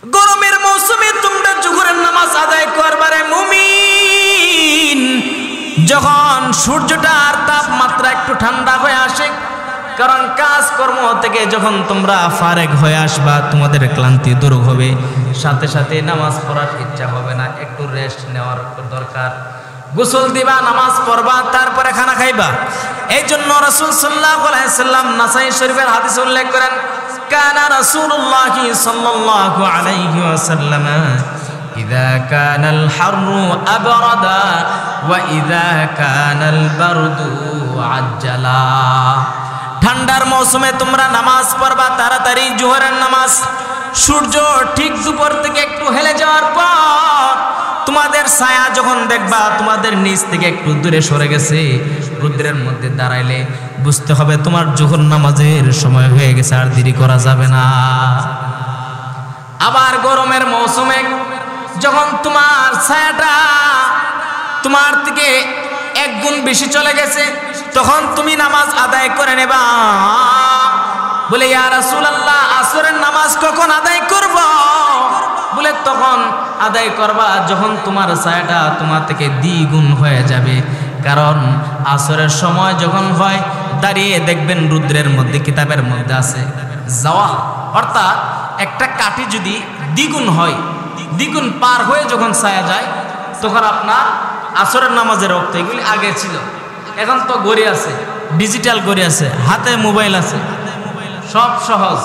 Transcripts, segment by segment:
গরমের মৌসুমে তোমরা জোহরের নামাজ আদায় করবারে মুমিন, যখন সূর্যটার তাপমাত্রা একটু ঠান্ডা হয়ে আসে, কারণ কাজকর্ম থেকে যখন তোমরা ফারেক হয়ে আসবা, তোমাদের ক্লান্তি দূর হবে, সাথে সাথে নামাজ পড়ার ইচ্ছা হবে না, একটু রেস্ট নেওয়ার দরকার। গোসল দিবা, নামাজ পড়বা, তারপরে খানা খাইবা। এই জন্য রাসূল সাল্লাল্লাহু আলাইহি ওয়াসাল্লাম নাসাই শরীফের হাদিস উল্লেখ করেন, কানা রাসূলুল্লাহ সাল্লাল্লাহু আলাইহি ওয়াসাল্লাম ইযা কানাল হাররু আবরাদা ওয়া ইযা কানাল বারদু আজ্জালা। ঠান্ডার মৌসুমে তোমরা নামাজ পড়বা তাড়াতাড়ি জোহরের নামাজ। সূর্য ঠিক দুপুর থেকে একটু হেলে যাওয়ার পর তোমাদের ছায়া যখন দেখবা তোমাদের নিচ থেকে একটু দূরে সরে গেছে, রৌদ্রের মধ্যে দাঁড়াইলে বুঝতে হবে তোমার জোহর নামাজের সময় হয়ে গেছে, আর দেরি করা যাবে না। আবার গরমের মৌসুমে যখন তোমার ছায়াটা তোমার থেকে এক গুণ বেশি চলে গেছে, তখন তুমি নামাজ আদায় করে নেবা। বলে ইয়া রাসূলুল্লাহ, আসরের নামাজ কখন আদায় করব? বলে তখন আদায় করবা যখন তোমার ছায়াটা তোমার থেকে দ্বিগুণ হয়ে যাবে। কারণ আসরের সময় যখন হয়, দাঁড়িয়ে দেখবেন রৌদ্রের মধ্যে, কিতাবের মধ্যে আছে জাওয়াল, অর্থাৎ একটা কাঠি যদি দ্বিগুণ হয়, দ্বিগুণ পার হয়ে যখন ছায়া যায়, তখন আপনার আসরের নামাজের ওয়াক্ত। এগুলি আগে ছিল, এখন তো ঘড়ি আছে, ডিজিটাল ঘড়ি আছে, হাতে মোবাইল আছে, সব সহজ।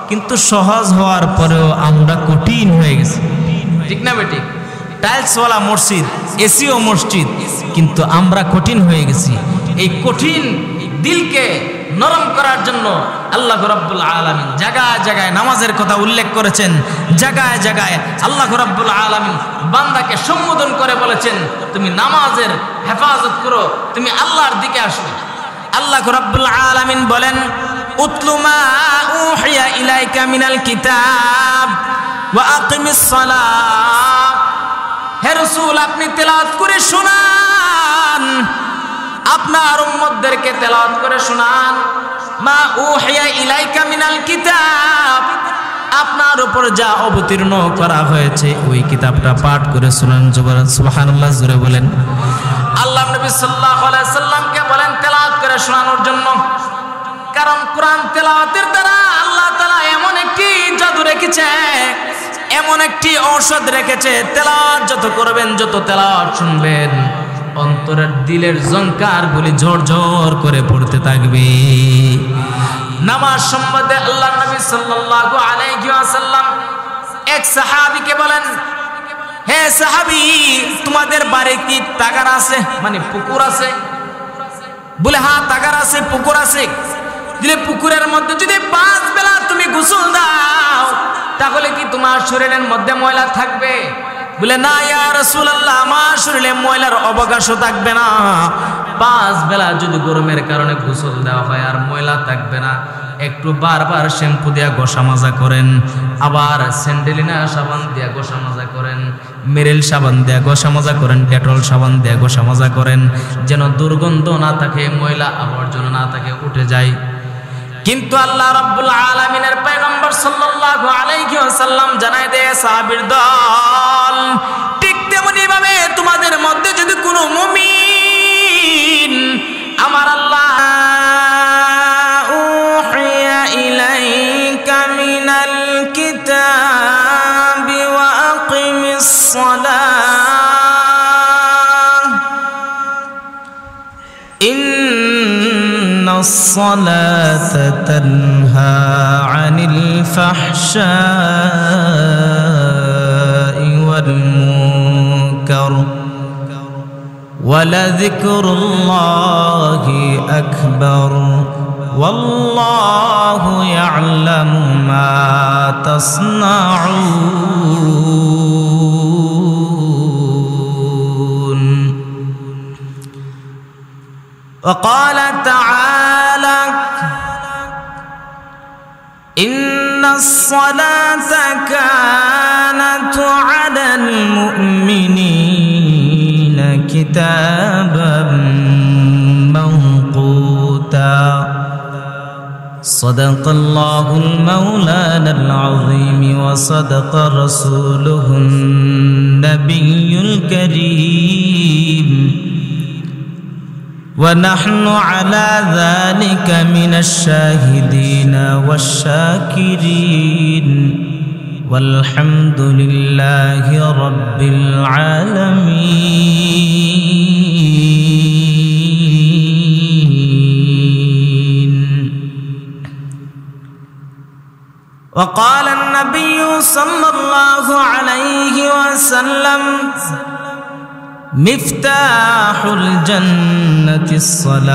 কিন্তু সহজ হওয়ার পরেও আমরা কঠিন হয়ে গেছি, ঠিক না বেটি? টাইলসওয়ালা মসজিদ, এসিও মসজিদ, কিন্তু আমরা কঠিন হয়ে গেছি। এই কঠিন দিলকে নরম করার জন্য আল্লাহ রাব্বুল আলামিন জায়গায় জায়গায় নামাজের কথা উল্লেখ করেছেন, জায়গায় জায়গায় আল্লাহ রাব্বুল আলামিন বান্দাকে সম্বোধন করে বলেছেন, তুমি নামাজের হেফাজত করো, তুমি আল্লাহর দিকে আসো। আল্লাহ রাব্বুল আলামিন বলেন, উতলু মা উহিয়া ইলাইকা মিনাল কিতাব ওয়া আকিমিস সালাহ। হে রাসূল, আপনি তেলাওয়াত করে শোনান, আপনার উম্মতদেরকে তেলাওয়াত করে শোনান। মা উহিয়া ইলাইকা মিনাল কিতাব, আপনার উপর যা অবতীর্ণ করা হয়েছে ওই কিতাবটা পাঠ করে শোনান। সুবহানাল্লাহ, জোরে বলেন। আল্লাহ নবী সাল্লাল্লাহু আলাইহি সাল্লামকে বলেন তেলাওয়াত করে শোনানোর জন্য, কারণ কোরআন তেলাওয়াতের দ্বারা আল্লাহ তাআলা এমন একটি জাদু রেখেছে, এমন একটি ঔষধ রেখেছে, তেলাওয়াত যত করবেন, যত তেলাওয়াত শুনবেন, অন্তরের দিলের ঝংকারগুলি ঝরঝর করে পড়তে থাকবে। নামাজ সম্বন্ধে আল্লাহ নবী সাল্লাল্লাহু আলাইহি ওয়াসাল্লাম এক সাহাবীকে বলেন, হে সাহাবী, তোমাদের বাড়ি কি তাগার আছে, মানে পুকুর আছে? বলে হ্যাঁ, তাগার আছে, পুকুর আছে। দিলে পুকুরের মধ্যে যদি 5 বেলা তুমি গোসল দাও, তাহলে কি তোমার শরীরের মধ্যে ময়লা থাকবে? বলে না ইয়া রাসূলুল্লাহ, আমার শরীরে ময়লার অবকাশও থাকবে না। 5 বেলা যদি গরমের কারণে গোসল দেওয়া হয়, আর ময়লা থাকবে না। একটু বারবার শ্যাম্পু দিয়া ঘষা মাজা করেন, আবার স্যান্ডেলিনা সাবান দিয়া ঘষা মাজা করেন, মেরিল সাবান দিয়া ঘষা মাজা করেন, ডেটল সাবান দিয়া ঘষা মাজা করেন, যেন দুর্গন্ধ না থাকে, ময়লা আবর্জনা না থাকে, উঠে যায়। কিন্তু আল্লাহ রাব্বুল আলামিনের পয়গম্বর সাল্লাল্লাহু আলাইহি ওয়াসাল্লাম জানায় দেয় সাহাবীর দল, ঠিক তেমনি ভাবে তোমাদের মধ্যে যদি কোনো মুমিন আমার আল্লাহ উহিয়া ইলাইকা মিনাল কিতাবি ওয়া আকিমিস সালাহ الصلاة تنهى عن الفحشاء والمنكر ولذكر الله أكبر والله يعلم ما تصنعون. وقال تعالى إن الصلاة كانت على المؤمنين كتابا موقوتا. صدق الله المولانا العظيم وصدق رسوله النبي الكريم ونحن على ذلك من الشاهدين والشاكرين والحمد لله رب العالمين. وقال النبي صلى الله عليه وسلم مفتاح الجنة الصلاة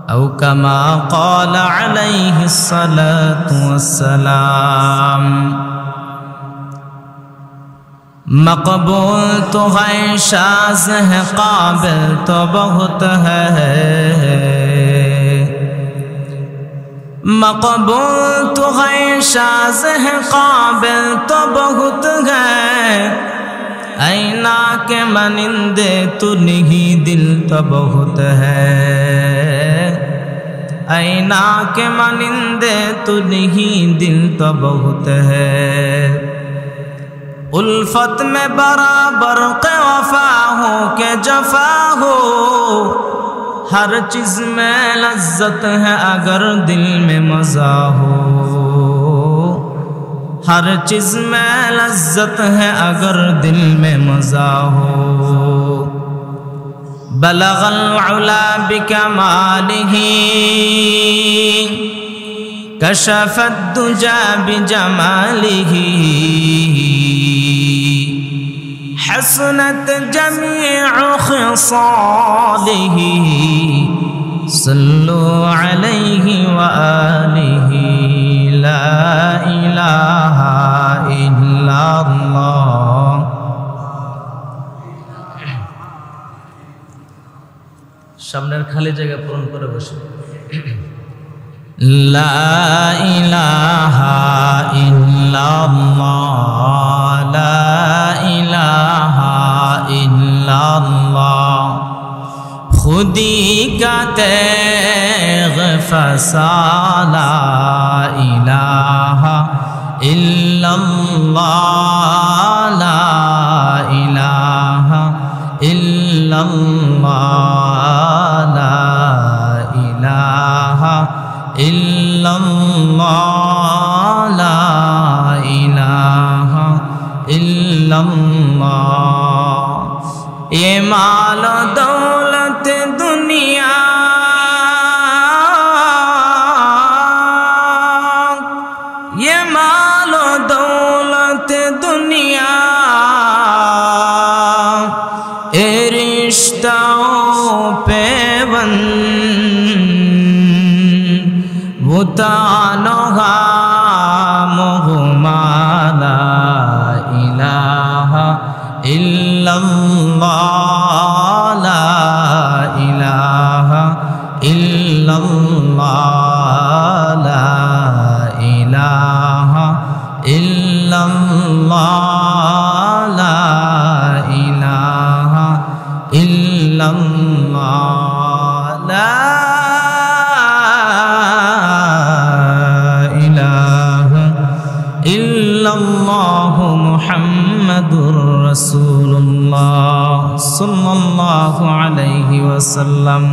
أو كما قال عليه الصلاة والسلام. مقبول تو ہے شاز ہے قابل تو بہت ہے مقبول تو ہے شاز ہے قابل تو بہت ہے اینا کے منندے تو نہیں دل تو بہت ہے اینا کے منندے تو نہیں دل تو بہت ہے الفت میں برابر کے وفا ہو کہ جفا ہو ہر چیز میں لذت ہے اگر دل میں مزہ ہو ہر چیز میں لذت ہے اگر دل میں مزہ ہو بلغ العلا بکمالہ کشف الدجى بجمالہ حسنت جميع خصاله صلوا عليه وآله لا إله إلا الله. সামনের খালি জায়গা পূরণ করে বসে লা ইলাহা ইল্লাল্লাহ লা ইলাহা ইল্লাল্লাহ খুদি কা তেগ ফসালা ইলাহা ইল্লাল্লাহ লা ইলাহা ইল্লাল্লাহ লা ইলাহা ইল্লাল্লাহ লা ইলাহা ইল্লাল্লাহ. ये माल दौलत दुनिया ये माल दौलत दुनिया ए रिश्तों पे भूतानोहा मोहमाला इलाहा इल्लल्लाह ला इलाहा इल्लल्लाह ला इलाहा इल्लल्लाह ला इलाहा इल्लल्लाह ला इल्लल्लाहु मुहम्मदुर रसूलुल्लाह सल्लल्लाहु अलैहि वसल्लम.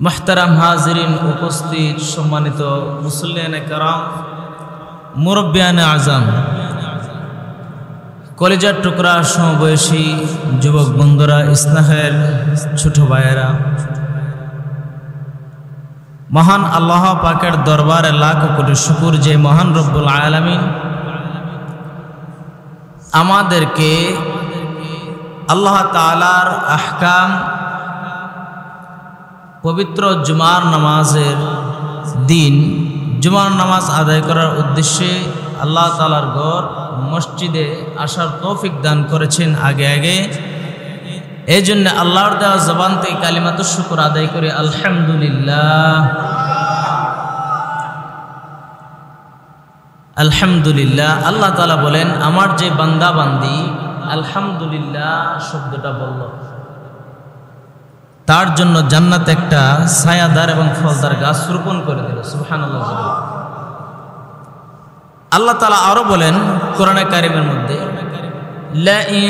मुहतरम हाजिरिन उपस्थित सम्मानित मुसल्लियाने कराम मुरब्बियाने आज़म कलेजार टुकरा समबयसी युवक बंधुरा स्नेहेर छोटो भाइयेरा महान आल्लाह पाकेर दरबारे लाख कोटी शुकुर जे महान रब्बुल आलामीन आमादेरके आल्लाह ताआलार आहकाम पवित्र जुमार नामाजेर दिन जुमार नामाज आदाय करार उद्देश्ये आल्लाह ताआलार घर मस्जिदे आसार तौफिक दान करेछेन आगे आगे এই জন্য আল্লাহর দেওয়া জবান থেকে কালিমাতুশ শুকর আদায় করে আলহামদুলিল্লাহ আলহামদুলিল্লাহ। আল্লাহ তাআলা বলেন আমার যে বান্দা বান্দি আলহামদুলিল্লাহ শব্দটা বলল তার জন্য জান্নাতে একটা ছায়াদার এবং ফলদার গাছ রোপণ করে দিল। সুবহানাল্লাহ। আল্লাহ তাআলা আরো বলেন কোরআনে কারিমের মধ্যে, لئن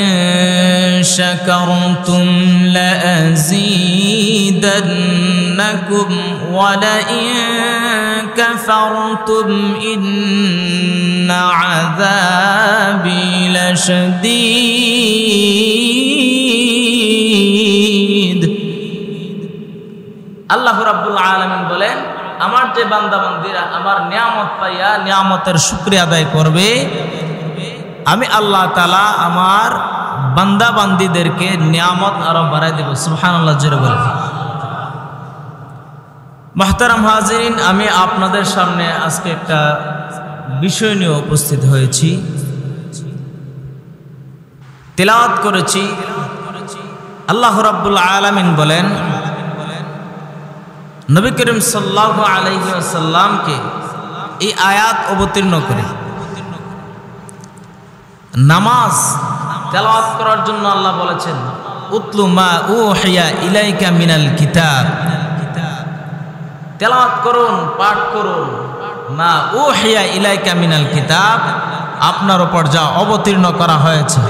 شكرتم لأزيدنكم ولئن كفرتم إن عذابي لشديد। আল্লাহ রাব্বুল আলামিন বলেন, আমার যে বান্দা বান্দীরা আমার নিয়ামত পাইয়া নিয়ামতের শুকরিয়া আদায় করবে, আমি আল্লাহ তাআলা আমার বান্দা বান্দীদেরকে নিয়ামত আরো বাড়াই দেব। সুবহানাল্লাহ জোরে বলেন। মুহতারাম হাজিরিন, আমি আপনাদের সামনে আজকে একটা বিষয় নিয়ে উপস্থিত হয়েছি, তিলাওয়াত করেছি। আল্লাহ রাব্বুল আলামিন বলেন, নবী করিম সাল্লাল্লাহু আলাইহি ওয়াসাল্লামকে এই আয়াত অবতীর্ণ করে নামাজ তেলাওয়াত করার জন্য আল্লাহ বলেছেন, উতলু মা উহিয়া ইলাইকা মিনাল কিতাব, তেলাওয়াত করুন, পাঠ করুন, মা উহিয়া ইলাইকা মিনাল কিতাব, আপনার উপর যা অবতীর্ণ করা হয়েছে,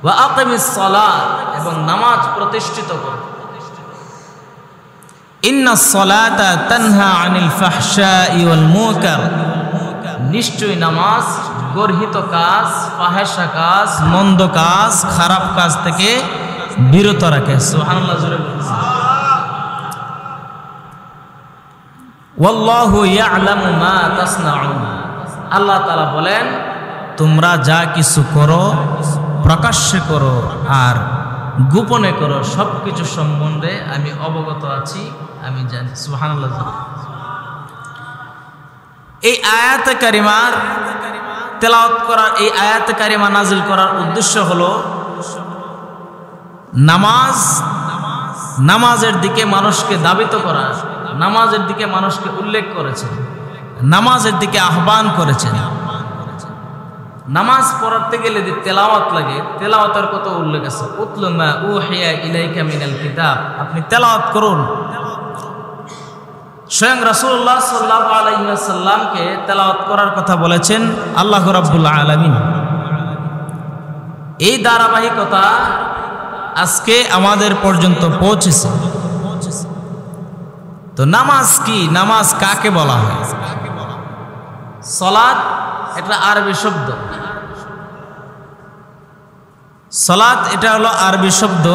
ওয়া আকিমিস সালাত, এবং নামাজ প্রতিষ্ঠিত করুন। ইন্নাস সালাতা তানহা আনিল ফাহশাই ওয়াল মুনকার, নিশ্চয়ই নামাজ গর্হিত কাজ, ফাহেসা কাজ, মন্দ কাজ, খারাপ কাজ থেকে বিরত রাখে। সুবহানাল্লাহ জোরে বলুন। ওয়াল্লাহু ইয়ালামু মা তাসনাউন, আল্লাহ তাআলা বলেন, তোমরা যা কিছু করো, প্রকাশ্যে করো আর গোপনে করো, সবকিছু সম্বন্ধে আমি অবগত আছি, আমি জানি। সুবহানাল্লাহ। এই আয়াতে কারিমার তেলাওয়াত করার, এই আয়াতে কারিমা নাজিল করার উদ্দেশ্য হলো নামাজের দিকে মানুষকে দাবিত করা, নামাজের দিকে মানুষকে উল্লেখ করেছেন, নামাজের দিকে আহ্বান করেছেন। নামাজ পড়তে গেলে যে তেলাওয়াত লাগে, তেলাওয়াতের কত উল্লেখ আছে। উতলু মা উহিয়া ইলাইকা মিনাল কিতাব, আপনি তেলাওয়াত করুন। স্বয়ং রাসূলুল্লাহ সাল্লাল্লাহু আলাইহি ওয়াসাল্লামকে তেলাওয়াত করার কথা বলেছেন আল্লাহ রাব্বুল আলামিন। এই ধারাবাহিকতা আজকে আমাদের পর্যন্ত পৌঁছেছে। তো নামাজ কি, নামাজ কাকে বলা হয়? সালাত এটা আরবি শব্দ, সালাত এটা হলো আরবি শব্দ।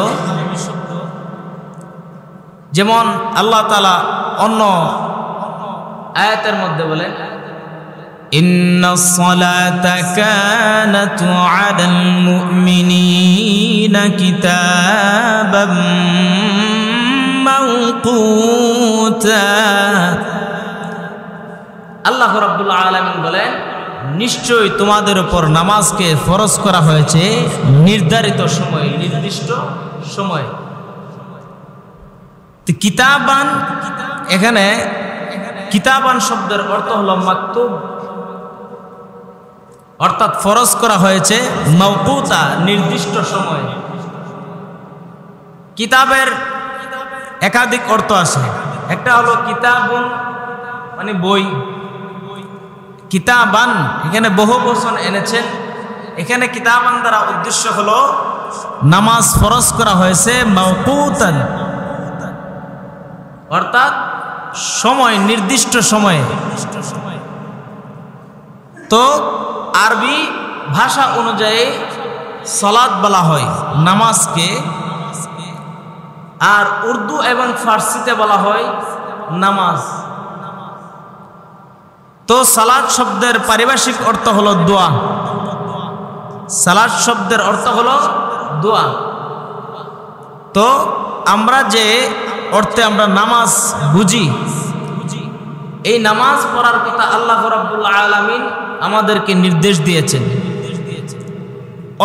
যেমন আল্লাহ তাআলা অন্য আয়াতের মধ্যে বলেন, ইন্নাস সালাতা কানাত আলাল মুমিনিনা কিতাবাম মাওকুতা। আল্লাহ রাব্বুল আলামিন বলেন, নিশ্চয়ই তোমাদের উপর নামাজকে ফরজ করা হয়েছে নির্ধারিত সময়, নির্দিষ্ট সময়। কিতাবান, এখানে কিতাবান শব্দের অর্থ হলো মাকতুব, অর্থাৎ ফরজ করা হয়েছে মাওকুতা, নির্দিষ্ট সময়। কিতাবের একাধিক অর্থ আছে। একটা হলো কিতাবুন মানে বই, কিতাবান এখানে বহু বচন এনেছেন। এখানে কিতাবান দ্বারা উদ্দেশ্য হলো নামাজ ফরজ করা হয়েছে মাওকুতান, অর্থাৎ সময়, নির্দিষ্ট সময়ে। তো আরবি ভাষা অনুযায়ী সালাত বলা হয় নামাজকে, আর উর্দু এবং ফার্সিতে বলা হয় নামাজ। তো সালাত শব্দের পারিভাষিক অর্থ হলো দোয়া, সালাত শব্দের অর্থ হলো দোয়া। তো আমরা যে অর্থে আমরা নামাজ বুঝি, এই নামাজ পড়ার কথা আল্লাহ রাব্বুল আলামিন আমাদেরকে নির্দেশ দিয়েছেন।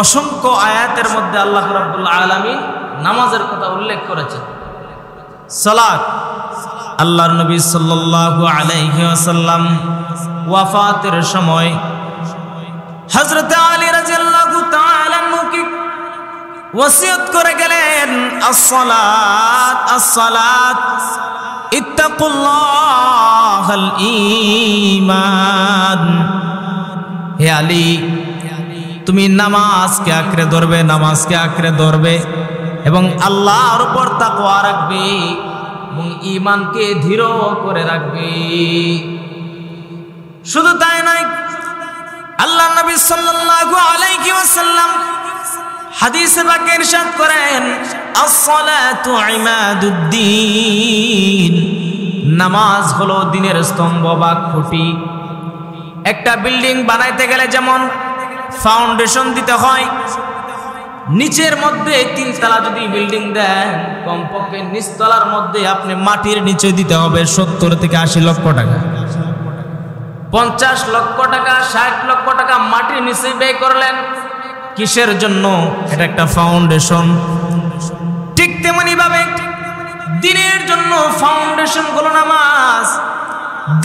অসংখ্য আয়াতের মধ্যে আল্লাহ রাব্বুল আলামিন নামাজের কথা উল্লেখ করেছেন। সালাত, আল্লাহর নবী সাল্লাল্লাহু আলাইহি ওয়াসাল্লাম ওয়াফাতের সময় হযরত আলী রাদিয়াল্লাহু তাআলা আনহুকে ওসিয়ত করে গেলেন, আসসালাত আসসালাত ইত্তাকুল্লাহাল ঈমান। হে আলী, তুমি নামাজকে আঁকড়ে ধরবে, নামাজকে আঁকড়ে ধরবে এবং আল্লাহর উপর তাকওয়া রাখবে এবং ঈমানকে দৃঢ় করে রাখবে। শুধু তাই নয়, আল্লাহ নবী সাল্লাল্লাহু আলাইহি ওয়াসাল্লাম হাদিসে পাকে ইরশাদ করেন, আসসালাতু ইমাদুদ্দিন, নামাজ হলো দ্বীনের স্তম্ভ বা খুঁটি। একটা বিল্ডিং বানাইতে গেলে যেমন ফাউন্ডেশন দিতে হয়, নিচের মধ্যে 3 তলা যদি বিল্ডিং দেন, কমপক্ষে নিচতলার মধ্যে আপনি মাটির নিচে দিতে হবে 70 থেকে 80 লক্ষ টাকা, 50 লক্ষ টাকা, 60 লক্ষ টাকা মাটির নিচে ব্যয় করলেন। কিসের জন্য? এটা একটা ফাউন্ডেশন। ঠিক তেমনি ভাবে দ্বীনের জন্য ফাউন্ডেশন হলো নামাজ।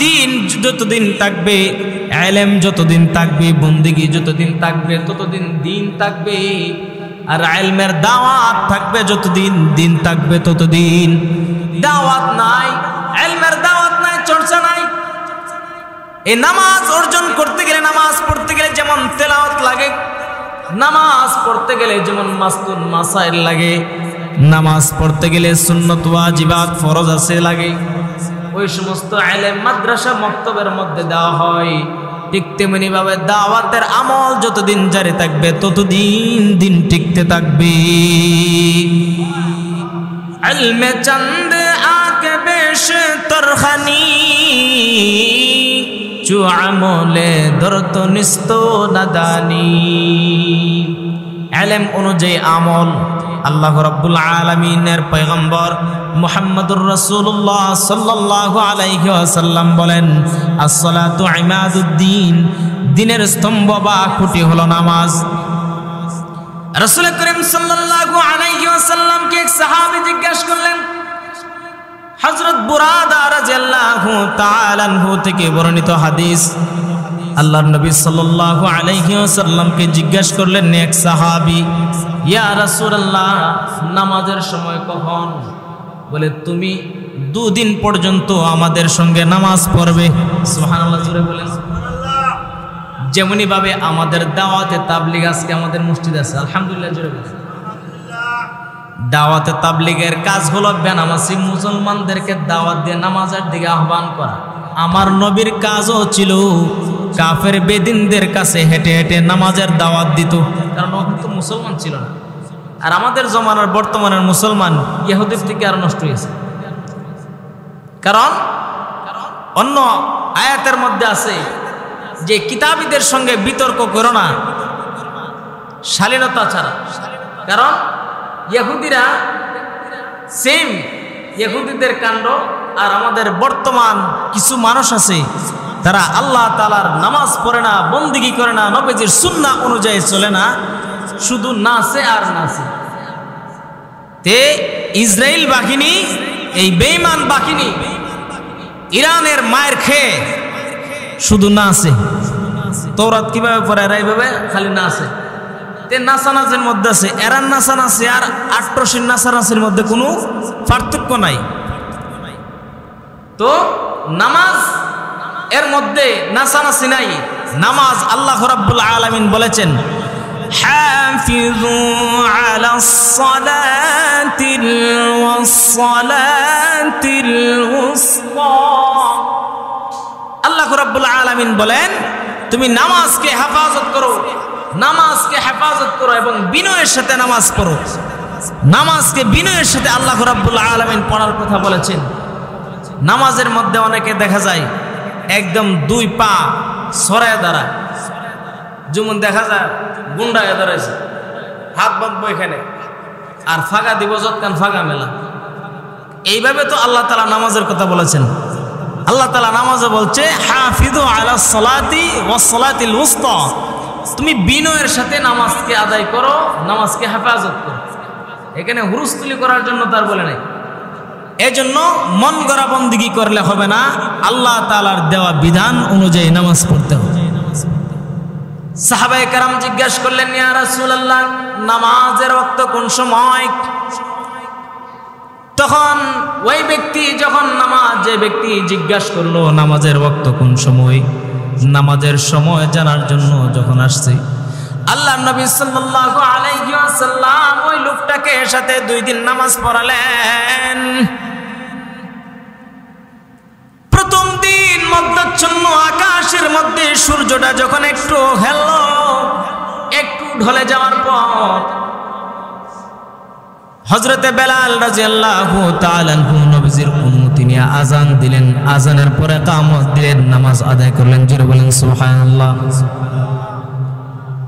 দিন যতদিন থাকবে, ইলম যতদিন থাকবে, বন্দেগী যতদিন থাকবে, ততদিন দিন থাকবে। আর ইলমের দাওয়াত থাকবে যতদিন, দিন থাকবে ততদিন। দাওয়াত নাই, ইলমের দাওয়াত নাই, চর্চা নাই। এই নামাজ অর্জন করতে গেলে, নামাজ পড়তে গেলে যেমন তেলাওয়াত লাগে, নামাজ পড়তে গেলে যেমন মাসতুন মাসাইল লাগে, নামাজ পড়তে গেলে সুন্নত ওয়াজিবাত ফরজ আছে লাগে, ওই সমস্ত ইলম মাদ্রাসা মক্তবের মধ্যে দেওয়া হয়। ঠিক তেমনি ভাবে দাওয়াতের আমল যতদিন জারি থাকবে ততদিন দিন টিকতে থাকবে। ইলমে চন্দ আকে বেশ তরখানি, চু আমলে দরত নিস্ত নাদানি। ইলম অনুযায়ী আমল। আল্লাহ রাব্বুল আলামিনের পয়গম্বর মুহাম্মদুর রাসূলুল্লাহ সাল্লাল্লাহু আলাইহি ওয়াসাল্লাম বলেন, আসসালাতু ইমাদুদ্দিন, দ্বীনের স্তম্ভ বা খুঁটি হলো নামাজ। রাসূল করিম সাল্লাল্লাহু আলাইহি ওয়াসাল্লামকে এক সাহাবী জিজ্ঞাসা করলেন, হযরত বুরাদা রাদিয়াল্লাহু তাআলা আনহু থেকে বর্ণিত হাদিস, আল্লাহর নবী সাল্লাল্লাহু আলাইহি ওয়াসাল্লামকে জিজ্ঞাসা করলেন এক সাহাবী, ইয়া রাসূলুল্লাহ, নামাজের সময় কখন? বলে, তুমি 2 দিন পর্যন্ত আমাদের সঙ্গে নামাজ পড়বে। সুবহানাল্লাহ, জোরে বলেন সুবহানাল্লাহ। যেমনি ভাবে আমাদের দাওয়াতে তাবলীগ আজকে আমাদের মসজিদে আছে, আলহামদুলিল্লাহ, জোরে বলেন আলহামদুলিল্লাহ। দাওয়াতে তাবলীগের কাজ হলো বেনামাজি মুসলমানদেরকে দাওয়াত দিয়ে নামাজের দিকে আহ্বান করা। আমার নবীর কাজও ছিল কাফের বেদিনদের কাছে হেঁটে হেঁটে নামাজের দাওয়াত দিত, কারণ ও কিন্তু মুসলমান ছিল না। আর আমাদের জমানার বর্তমানের মুসলমান ইহুদির থেকে আরো নষ্ট হয়েছে। কারণ অন্য আয়াতের মধ্যে আছে যে কিতাবীদের সঙ্গে বিতর্ক করো না শালীনতা ছাড়া। কারণ ইহুদিরা সেম ইহুদিদের কাণ্ড, আর আমাদের বর্তমান কিছু মানুষ আছে তারা আল্লাহ তাআলার নামাজ পড়ে না, বন্দেগী করে না, নবীজির সুন্নাহ অনুযায়ী চলে না, শুধু নাচে আর নাচে। তে ইসরায়েল বাহিনী, এই বেঈমান বাহিনী ইরানের মায়ের খেয়ে শুধু নাচে। তওরাত কিভাবে পড়ে এরা এইভাবে খালি নাচে। তে নাচানাচের মধ্যে আছে, এরান নাচানাচি আর আট্রসির নাচানাচির মধ্যে কোনো পার্থক্য নাই। তো নামাজ এর মধ্যে নাচানাচি নাই। নামাজ আল্লাহ রাব্বুল আলামিন বলেছেন, হাফিজু আলাস সালাতিল ওয়াসসালাতিল উসতা। আল্লাহ রাব্বুল আলামিন বলেন, তুমি নামাজকে হেফাজত করো, নামাজকে হেফাজত করো এবং বিনয়ের সাথে নামাজ পড়ো। নামাজকে বিনয়ের সাথে আল্লাহ রাব্বুল আলামিন পড়ার কথা বলেছেন। নামাজের মধ্যে অনেকে দেখা যায় একদম 2 পা সরায় দাঁড়ায়, যেমন দেখা যায় গুন্ডায় দাঁড়াইছে, হাত বাঁধবো এখানে আর ফাঁকা দিব যৎকান ফাঁকা মেলা। এইভাবে তো আল্লাহ তাআলা নামাজের কথা বলেছেন। আল্লাহ তাআলা নামাজে বলছে, হাফিজু আলাস সালাতি ওয়াস সালাতিল উসতা, তুমি বিনয়ের সাথে নামাজকে আদায় করো, নামাজকে হেফাজত করো। এখানে হুরুস্তুলি করার জন্য তার বলে নাই। এজন্য মন গড়া বন্দেগী করলে হবে না, আল্লাহ তাআলার দেওয়া বিধান অনুযায়ী নামাজ পড়তে হবে। সাহাবায়ে কেরাম জিজ্ঞাসা করলেন, ইয়া রাসূলুল্লাহ, নামাজের ওয়াক্ত কোন সময়? তখন ওই ব্যক্তি যে ব্যক্তি জিজ্ঞাসা করলো নামাজের ওয়াক্ত কোন সময়, নামাজের সময় জানার জন্য যখন আসছে, আল্লাহর নবী সাল্লাল্লাহু আলাইহি ওয়াসাল্লাম ওই লোকটাকে সাথে 2 দিন নামাজ পড়ালেন। প্রথম দিন মধ্যাচ্ছন্ন আকাশের মধ্যে সূর্যটা যখন একটু ঢলে যাওয়ার পর হযরতে বেলাল রাদিয়াল্লাহু তাআলা আনহু নবীজির অনুমতি নিয়ে আযান দিলেন। আযানের পরে ইকামত দিলেন, নামাজ আদায় করলেন। জোরে বলেন সুবহানাল্লাহ।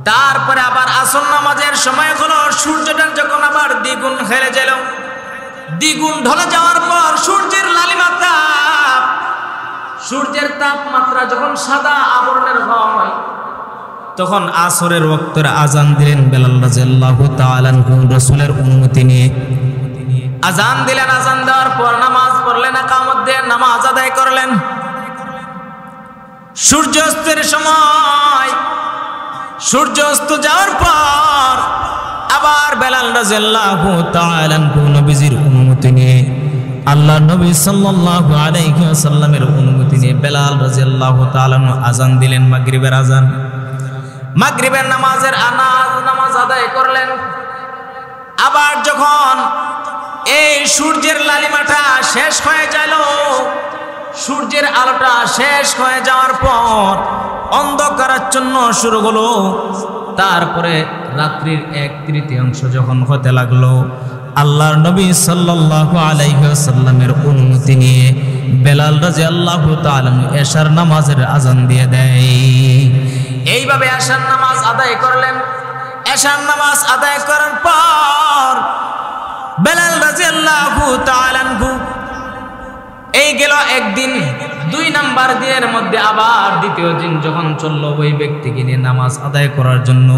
তারপরে আবার আসর নামাজের সময় হলো, সূর্যটা যখন আবার দ্বিগুণ হেলে গেল, দ্বিগুণ ঢলে যাওয়ার পর সূর্যের তাপমাত্রা যখন সাদা আবরণের হয়, তখন আসরের ওয়াক্তের আযান দিলেন বেলাল রাদিয়াল্লাহু তাআলা আনহু রাসূলের অনুমতি নিয়ে আযান দিলেন। আযান দেওয়ার পর নামাজ পড়লেন, ইকামত দিয়ে নামাজ আদায় করলেন। সূর্যাস্তের সময় সূর্য অস্ত যাওয়ার পর আবার বেলাল রাদিয়াল্লাহু তাআলা আনহু নবীজির অনুমতি নিয়ে আল্লাহর নবী সাল্লাল্লাহু আলাইহি ওয়াসাল্লামের অনুমতি নিয়ে বেলাল রাদিয়াল্লাহু তাআলা আযান দিলেন, মাগরিবের আযান। মাগরিবের নামাজ আদায় করলেন। আবার যখন এই সূর্যের লালিমাটা শেষ হয়ে গেল, সূর্যের আলোটা শেষ হয়ে যাওয়ার পর অন্ধকারাচ্ছন্ন শুরু হলো। তারপরে রাত্রির 1/3 যখন হতে লাগলো, আল্লাহর নবী সাল্লাল্লাহু আলাইহি ওয়াসাল্লামের অনুমতি নিয়ে বেলাল রাদিয়াল্লাহু তাআলা এশার নামাজের আযান দিয়ে দেয়। এইভাবে এশার নামাজ আদায় করলেন। এশার নামাজ আদায় করার পর বেলাল রাদিয়াল্লাহু তাআলা এই গেল একদিন। 2 নাম্বার দিনের মধ্যে আবার দ্বিতীয় দিন যখন চলল, ওই ব্যক্তিকে নিয়ে নামাজ আদায় করার জন্য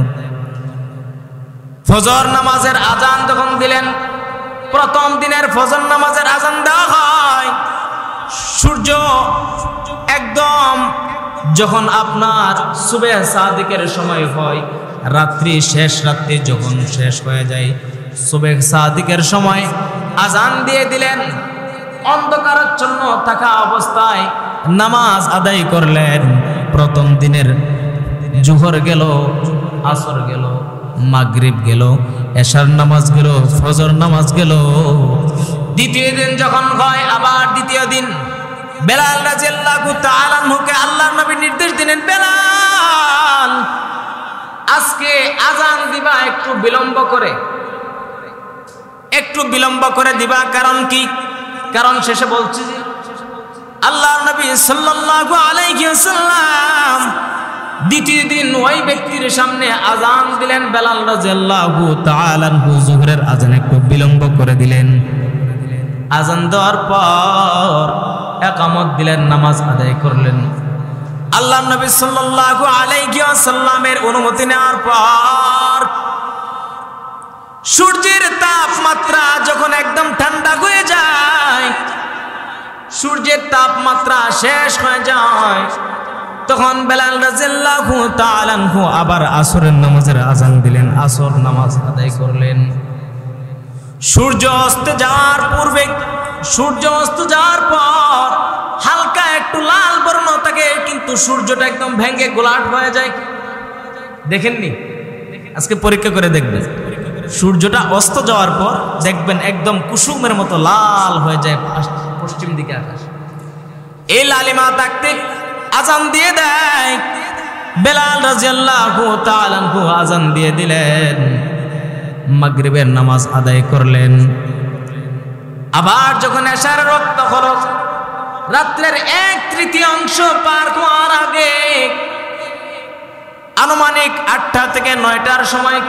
ফজর নামাজের আযান যখন দিলেন, প্রথম দিনের ফজর নামাজের আযান দেওয়া হয়, সূর্য একদম যখন আপনার সুবহ সাদিকের সময় হয়, রাত্রি যখন শেষ হয়ে যায়, সুবহ সাদিকের সময় আযান দিয়ে দিলেন। অন্ধকারাচ্ছন্ন থাকা অবস্থায় নামাজ আদায় করলেন। প্রথম দিনের জোহর গেল, আসর গেল, মাগরিব গেল, এশার নামাজ গেল, ফজর নামাজ গেল। দ্বিতীয় দিন যখন হয়, আবার দ্বিতীয় দিন বেলাল রাদিয়াল্লাহু তাআলা আনহুকে আল্লাহর নবী নির্দেশ দিলেন, বেলাল আজকে আযান দিবা একটু বিলম্ব করে দিবা। কারণ কি? কারণ শেষে বলছি যে আল্লাহর নবী সাল্লাল্লাহু আলাইহি ওয়াসাল্লাম দ্বিতীয় দিন ওই ব্যক্তির সামনে আযান দিলেন। বেলাল রাদিয়াল্লাহু তাআলা আনহু যোহরের আযান একটু বিলম্ব করে দিলেন। আযান দেওয়ার পর ইকামত দিলেন, নামাজ আদায় করলেন। আল্লাহর নবী সাল্লাল্লাহু আলাইহি ওয়াসাল্লামের অনুমতি নেওয়ার পর সূর্যের তাপমাত্রা যখন একদম ঠান্ডা হয়ে যায়, সূর্যের তাপমাত্রা শেষ হয়ে যায়, তখন বেলাল রাদিয়াল্লাহু তাআলা আনহু আবার আসরের নামাজের আযান দিলেন। আসর নামাজ আদায় করলেন। সূর্য অস্ত যাওয়ার পর হালকা একটু লাল বর্ণ থাকে, কিন্তু সূর্যটা একদম ভেঙে গোলাট হয়ে যায়। দেখেননি? আজকে পরীক্ষা করে দেখবেন। সূর্যটা অস্ত যাওয়ার পর দেখবেন একদম কুসুমের মতো লাল হয়ে যায় পশ্চিম দিকে আকাশ। এই লালিমা থাকতে আযান দিয়ে দেয়। বেলাল রাদিয়াল্লাহু তাআলা আনহু আযান দিয়ে দিলেন। মাগরিবের নামাজ আদায় করলেন। আবার যখন এশার রক্ত হলো, রাত্রের 1/3 পার হওয়ার আগে আনুমানিক 8টা থেকে 9টার সময়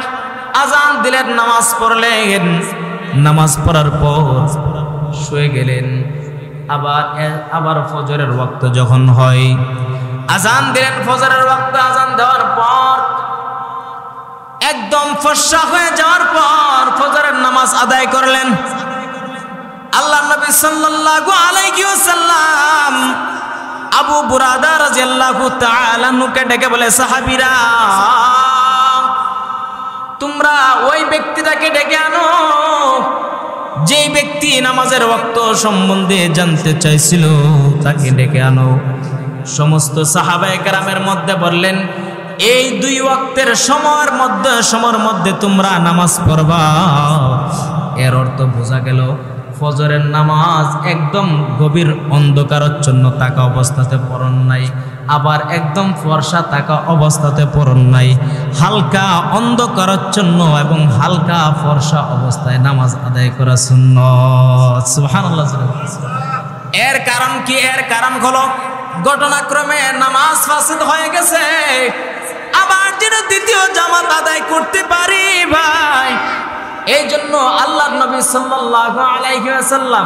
আযান দিলেন, নামাজ পড়লেন। নামাজ পড়ার পর শুয়ে গেলেন। আবার ফজরের ওয়াক্ত যখন হয়, আযান দিলেন। ফজরের ওয়াক্ত আযান দেওয়ার পর একদম ফর্সা হয়ে যাওয়ার পর ফজরের নামাজ আদায় করলেন। আল্লাহর নবী সাল্লাল্লাহু আলাইহি ওয়াসাল্লাম আবু বুরাদা রাদিয়াল্লাহু তাআলা আনহুকে ডেকে বলে, সাহাবীরা তোমরা ওই ব্যক্তিটাকে ডেকে আনো যেই ব্যক্তি নামাজের ওয়াক্ত সম্বন্ধে জানতে চাইছিল, তাকে ডেকে আনো। সমস্ত সাহাবায়ে কেরামের মধ্যে বললেন, এই দুই ওয়াক্তের সময়ের মধ্যে তোমরা নামাজ পড়বা। এর অর্থ বোঝা গেল ফজরের নামাজ একদম গভীর অন্ধকারাচ্ছন্ন থাকা অবস্থাতে পড়ন নাই, আবার একদম ফর্সা থাকা অবস্থাতে পড়ন নাই। হালকা অন্ধকারাচ্ছন্ন এবং হালকা ফর্সা অবস্থায় নামাজ আদায় করা সুন্নাত। সুবহানাল্লাহ। এর কারণ কি? এর কারণ হলো ঘটনাক্রমে নামাজ ফাসিদ হয়ে গেছে, আবার যেন দ্বিতীয় জামাত আদায় করতে পারি ভাই। এই জন্য আল্লাহর নবী সাল্লাল্লাহু আলাইহি ওয়াসাল্লাম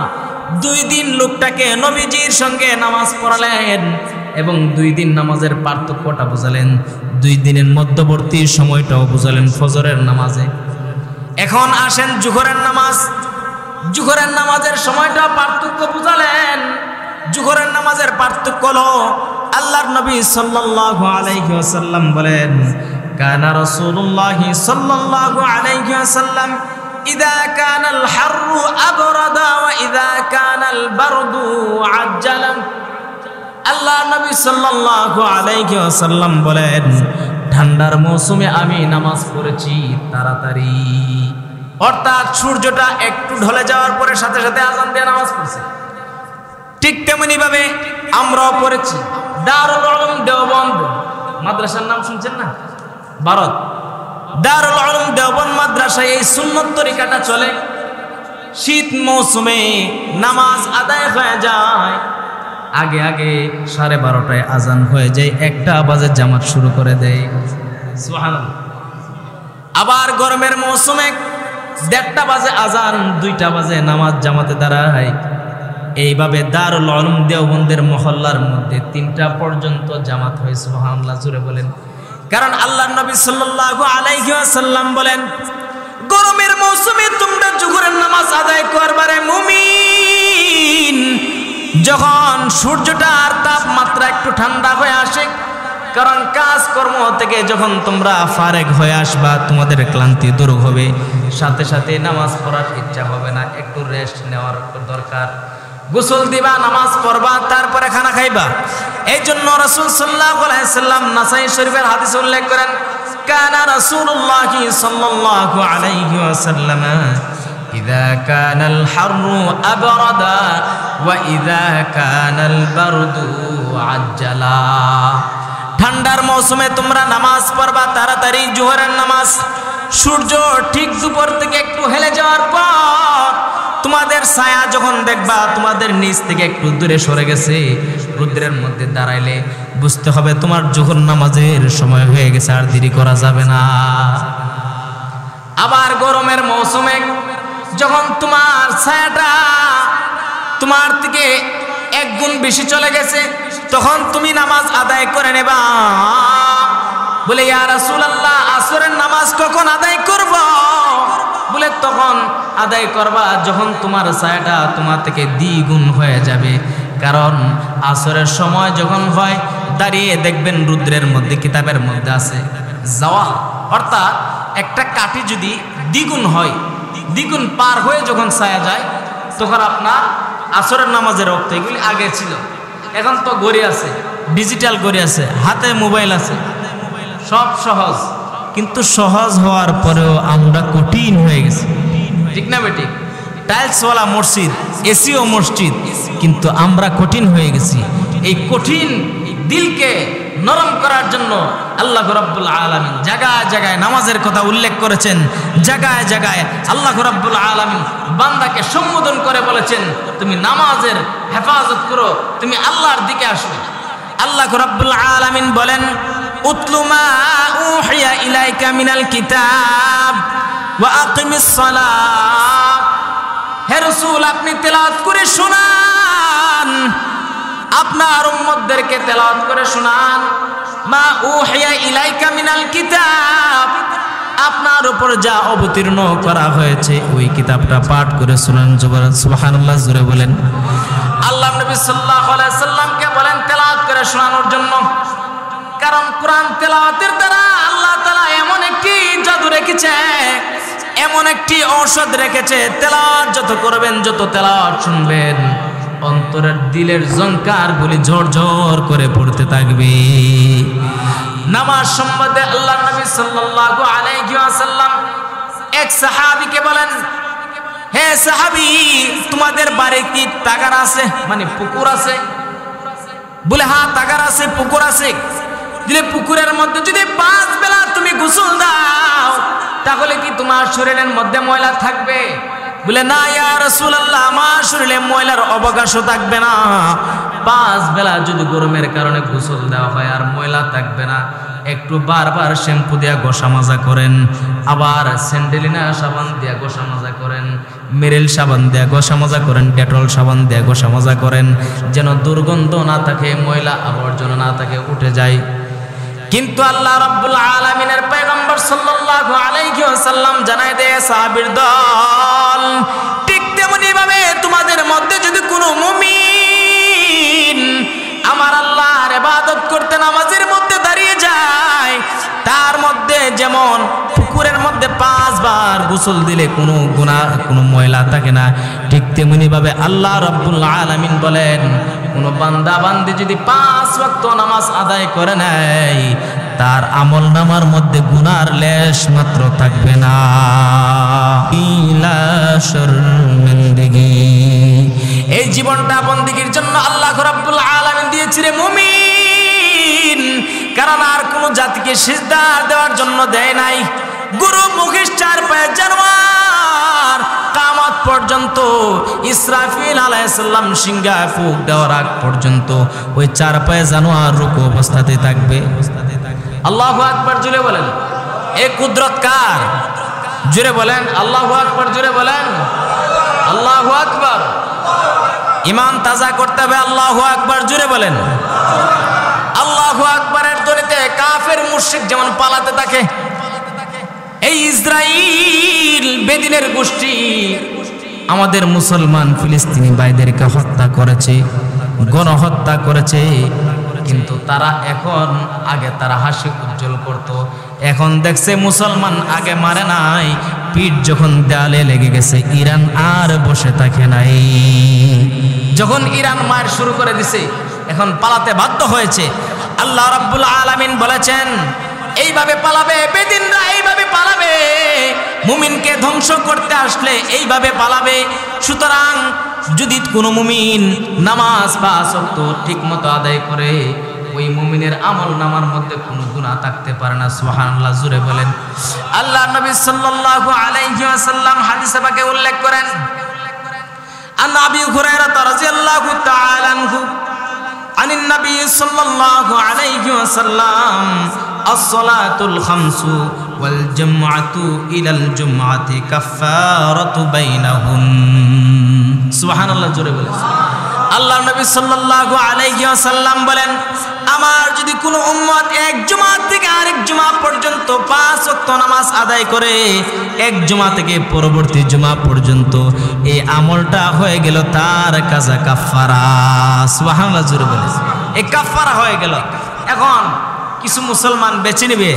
2 দিন লোকটাকে নবীজির সঙ্গে নামাজ পড়ালেন এবং 2 দিন নামাজের পার্থক্যটা বুঝালেন, 2 দিনের মধ্যবর্তী সময়টাও বুঝালেন ফজরের নামাজে। এখন আসেন জোহরের নামাজ। জোহরের নামাজের সময়টা পার্থক্য বুঝালেন। জোহরের নামাজের পার্থক্য হলো আল্লাহর নবী সাল্লাল্লাহু আলাইহি ওয়াসাল্লাম বলেন, কানা রাসূলুল্লাহি সাল্লাল্লাহু আলাইহি ওয়াসাল্লাম ইযা কানাল হাররু আবরাদা ওয়া ইযা কানাল বারদু আজ্জালা। আল্লাহর নবী সাল্লাল্লাহু আলাইহি ওয়াসাল্লাম বলেন, ঠান্ডার মৌসুমে আমি নামাজ পড়েছি তাড়াতাড়ি, অর্থাৎ সূর্যটা একটু ঢলে যাওয়ার পরে সাথে সাথে আযান দিয়ে নামাজ পড়ছি। ঠিক তেমনি ভাবে আমরাও পড়েছি। দারুল উলুম দেওবন্দ মাদ্রাসার নাম শুনছেন না? ভারত দারুল উলুম দেওবন্দ মাদ্রাসায় এই সুন্নত তরিকাটা চলে। শীত মৌসুমে নামাজ আদায় হয়ে যায়, আগে আগে 12:30টায় আজান হয়ে যায়, 1টা বাজে জামাত শুরু করে দেয়। সুবহানাল্লাহ। আবার গরমের মৌসুমে 1:30টা বাজে আজান, 2টা বাজে নামাজ জামাতে দাঁড়ায়। এইভাবে দারুল উলুম দেওবন্দের মহল্লার মধ্যে 3টা পর্যন্ত জামাত হয়। সুবহানাল্লাহ, জোরে বলেন। কারণ আল্লাহর নবী সাল্লাল্লাহু আলাইহি ওয়াসাল্লাম বলেন, গরমের মৌসুমে তোমরা জোহরের নামাজ আদায় করবারে মুমিন, যখন সূর্যটার তাপমাত্রা একটু ঠান্ডা হয়ে আসে। কারণ কাজকর্ম থেকে যখন তোমরা ফারেক হয়ে আসবা, তোমাদের ক্লান্তি দূর হবে, সাথে সাথে নামাজ পড়ার ইচ্ছা হবে না, একটু রেস্ট নেওয়ার দরকার। গোসল দিবা, নামাজ পড়বা, তারপরে খানা খাইবা। এই জন্য রাসূল সাল্লাল্লাহু আলাইহি ওয়াসাল্লাম নাসাই শরীফের হাদিস উল্লেখ করেন, কানা রাসূলুল্লাহ সাল্লাল্লাহু আলাইহি ওয়াসাল্লাম ইযা কানাল হাররু আবরাদা ওয়া ইযা কানাল বারদু আজ্জালা। ঠান্ডার মৌসুমে তোমরা নামাজ পড়বা তাড়াতাড়ি জোহরের নামাজ। সূর্য ঠিক দুপুর থেকে একটু হেলে যাওয়ার পর তোমাদের ছায়া যখন দেখবা তোমাদের নিচ থেকে একটু দূরে সরে গেছে, রৌদ্রের মধ্যে দাঁড়াইলে বুঝতে হবে তোমার জোহর নামাজের সময় হয়ে গেছে, আর দেরি করা যাবে না। আবার গরমের মৌসুমে যখন তোমার ছায়াটা তোমার থেকে 1 গুণ বেশি চলে গেছে, তখন তুমি নামাজ আদায় করে নেবা। বলে, ইয়া রাসূলুল্লাহ, আসরের নামাজ কখন আদায় করব? বলে, তখন আদায় করবা যখন তোমার ছায়াটা তোমার থেকে দ্বিগুণ হয়ে যাবে। কারণ আসরের সময় যখন হয়, দাঁড়িয়ে দেখবেন রৌদ্রের মধ্যে, কিতাবের মধ্যে আছে জাওয়াল, অর্থাৎ একটা কাঠি যদি দ্বিগুণ হয়, দ্বিগুণ পার হয়ে যখন ছায়া যায়, তখন আপনার আসরের নামাজের ওয়াক্ত। এগুলি আগে ছিল, এখন তো ঘড়ি আছে, ডিজিটাল ঘড়ি আছে, হাতে মোবাইল আছে, সব সহজ। কিন্তু সহজ হওয়ার পরেও আমরা কঠিন হয়ে গেছি, ঠিক না বেটি? টাইলসওয়ালা মসজিদ, এসিও মসজিদ, কিন্তু আমরা কঠিন হয়ে গেছি। এই কঠিন দিলকে নরম করার জন্য আল্লাহ রাব্বুল আলামিন জায়গায় জায়গায় নামাজের কথা উল্লেখ করেছেন। জায়গায় জায়গায় আল্লাহ রাব্বুল আলামিন বান্দাকে সম্বোধন করে বলেছেন, তুমি নামাজের হেফাজত করো, তুমি আল্লাহর দিকে আসো। আল্লাহ রাব্বুল আলামিন বলেন, উতলু মা উহিয়া ইলাইকা মিনাল কিতাব ওয়া আকিমিস সালাহ। হে রাসূল, আপনি তেলাওয়াত করে শোনান, আপনার উম্মতদেরকে তেলাওয়াত করে শোনান। মা উহিয়া ইলাইকা মিনাল কিতাব, আপনার উপর যা অবতীর্ণ করা হয়েছে ওই কিতাবটা পাঠ করে শোনান। সুবহানাল্লাহ, জোরে বলেন। আল্লাহ নবী সাল্লাল্লাহু আলাইহি সাল্লামকে বলেন তেলাওয়াত করে করে শোনানোর জন্য। কারণ কোরআন তেলাওয়াতের দ্বারা আল্লাহ তাআলা এমন একটি জাদু রেখেছে, এমন একটি ঔষধ রেখেছে, তেলাওয়াত যত করবেন, যত তেলাওয়াত শুনবেন, অন্তরের দিলের ঝংকারগুলি ঝরঝর করে পড়তে থাকবে। নামাজ সম্বন্ধে আল্লাহর নবী সাল্লাল্লাহু আলাইহি ওয়াসাল্লাম এক সাহাবীকে বলেন, হে সাহাবী, তোমাদের বাড়ি কি তাগার আছে, মানে পুকুর আছে? বলে হ্যাঁ, তাগার আছে, পুকুর আছে। দিলে পুকুরের মধ্যে যদি 5 বেলা তুমি গোসল দাও, তাহলে কি তোমার শরীরের মধ্যে ময়লা থাকবে? বলে না ইয়া রাসূলুল্লাহ, আমার শরীরে ময়লার অবকাশও থাকবে না। 5 বেলা যদি গরমের কারণে গোসল দেওয়া হয় আর ময়লা থাকবে না। একটু বারবার শ্যাম্পু দিয়া ঘষা মাজা করেন, আবার স্যান্ডেলিনা সাবান দিয়া ঘষা মাজা করেন, মেরিল সাবান দিয়া ঘষা মাজা করেন, ডেটল সাবান দিয়া ঘষা মাজা করেন, যেন দুর্গন্ধ না থাকে, ময়লা আবর্জনা না থাকে, উঠে যায়। কিন্তু আল্লাহ রাব্বুল আলামিনের পয়গম্বর সাল্লাল্লাহু আলাইহি ওয়াসাল্লাম জানায় দেয় সাহাবীর দল, ঠিক তেমনি ভাবে তোমাদের মধ্যে যদি কোনো মুমিন আমার আল্লাহর ইবাদত করতে নামাজের মধ্যে দাঁড়িয়ে যায়, তার মধ্যে যেমন পুকুরের মধ্যে 5 বার গোসল দিলে কোনো গুনাহ, কোনো ময়লা থাকে না, ঠিক তেমনি ভাবে আল্লাহ রাব্বুল আলামিন বলেন, কোনো বান্দা বান্দি যদি 5 ওয়াক্ত নামাজ আদায় করে নেয়, তার আমল নামার মধ্যে গুনার লেশ মাত্র থাকবে না। ইলা শর্মিন্দগি, এই জীবনটা বন্দেগীর জন্য আল্লাহ রাব্বুল আলামিন দিয়েছে রে মুমিন। কারণ আর কোন জাতিকে সিজদা দেওয়ার জন্য দেয় নাই। গরু, মহিষ, 4 পায়ের জানোয়ার কিয়ামত পর্যন্ত, ইসরাফিল আলাইহিস সালাম সিংহা ফুঁক দেওয়ার আগ পর্যন্ত ওই 4 পায়ের জানোয়ার রুকু অবস্থাতে থাকবে। আল্লাহু আকবার জুড়ে বলেন। এই কুদরত কার? জুড়ে বলেন আল্লাহু আকবার, জুড়ে বলেন আল্লাহু আকবার। ঈমান তাজা করতে হবে, আল্লাহু আকবার জুড়ে বলেন। আল্লাহু আকবারের ধ্বনিতে কাফের মুশরিক যেমন পালাতে থাকে, এই ইসরাইল বেদিনের গোষ্ঠী আমাদের মুসলমান ফিলিস্তিনি ভাইদেরকে হত্যা করেছে, গণহত্যা করেছে। কিন্তু তারা এখন, আগে তারা হাসি উজ্জ্বল করত, এখন দেখছে মুসলমান আগে মারে নাই, পিঠ যখন দেয়ালে লেগে গেছে, ইরান আর বসে থাকে নাই। যখন ইরান মার শুরু করে দিছে, এখন পালাতে বাধ্য হয়েছে। আল্লাহ রাব্বুল আলামিন বলেছেন, এইভাবে পালাবে, বেদিনরা এইভাবে পালাবে, মুমিনকে ধ্বংস করতে আসলে এইভাবে পালাবে। সুতরাং যদি কোনো মুমিন নামাজ 5 ওয়াক্ত ঠিক মতো আদায় করে, ওই মুমিনের আমল নামার মধ্যে কোনো গুনাহ থাকতে পারে না। সুবহানাল্লাহ জুড়ে বলেন। আল্লাহ নবী সাল্লাল্লাহু আলাইহি ওয়াসাল্লাম হাদিসে পাকে উল্লেখ করেন, আন আবি হুরায়রা রাদিয়াল্লাহু তাআলা আনহু আনিন নবী সাল্লাল্লাহু আলাইহি ওয়াসাল্লাম, as-salatul khamsu wal jam'atu ilal jum'ati kaffaratu bainahum। সুবহানাল্লাহ জোরে বলেন। আল্লাহর নবী সাল্লাল্লাহু আলাইহি ওয়াসাল্লাম বলেন, আমার যদি কোনো উম্মত এক জুমআত থেকে আরেক জুমআ পর্যন্ত 5 ওয়াক্ত নামাজ আদায় করে, এক জুমআ থেকে পরবর্তী জুমআ পর্যন্ত, এই আমলটা হয়ে গেল তার কাজা কাফারা। সুবহানাল্লাহ জোরে বলেন। এই কাফারা হয়ে গেল। এখন কিছু মুসলমান বেছে নেবে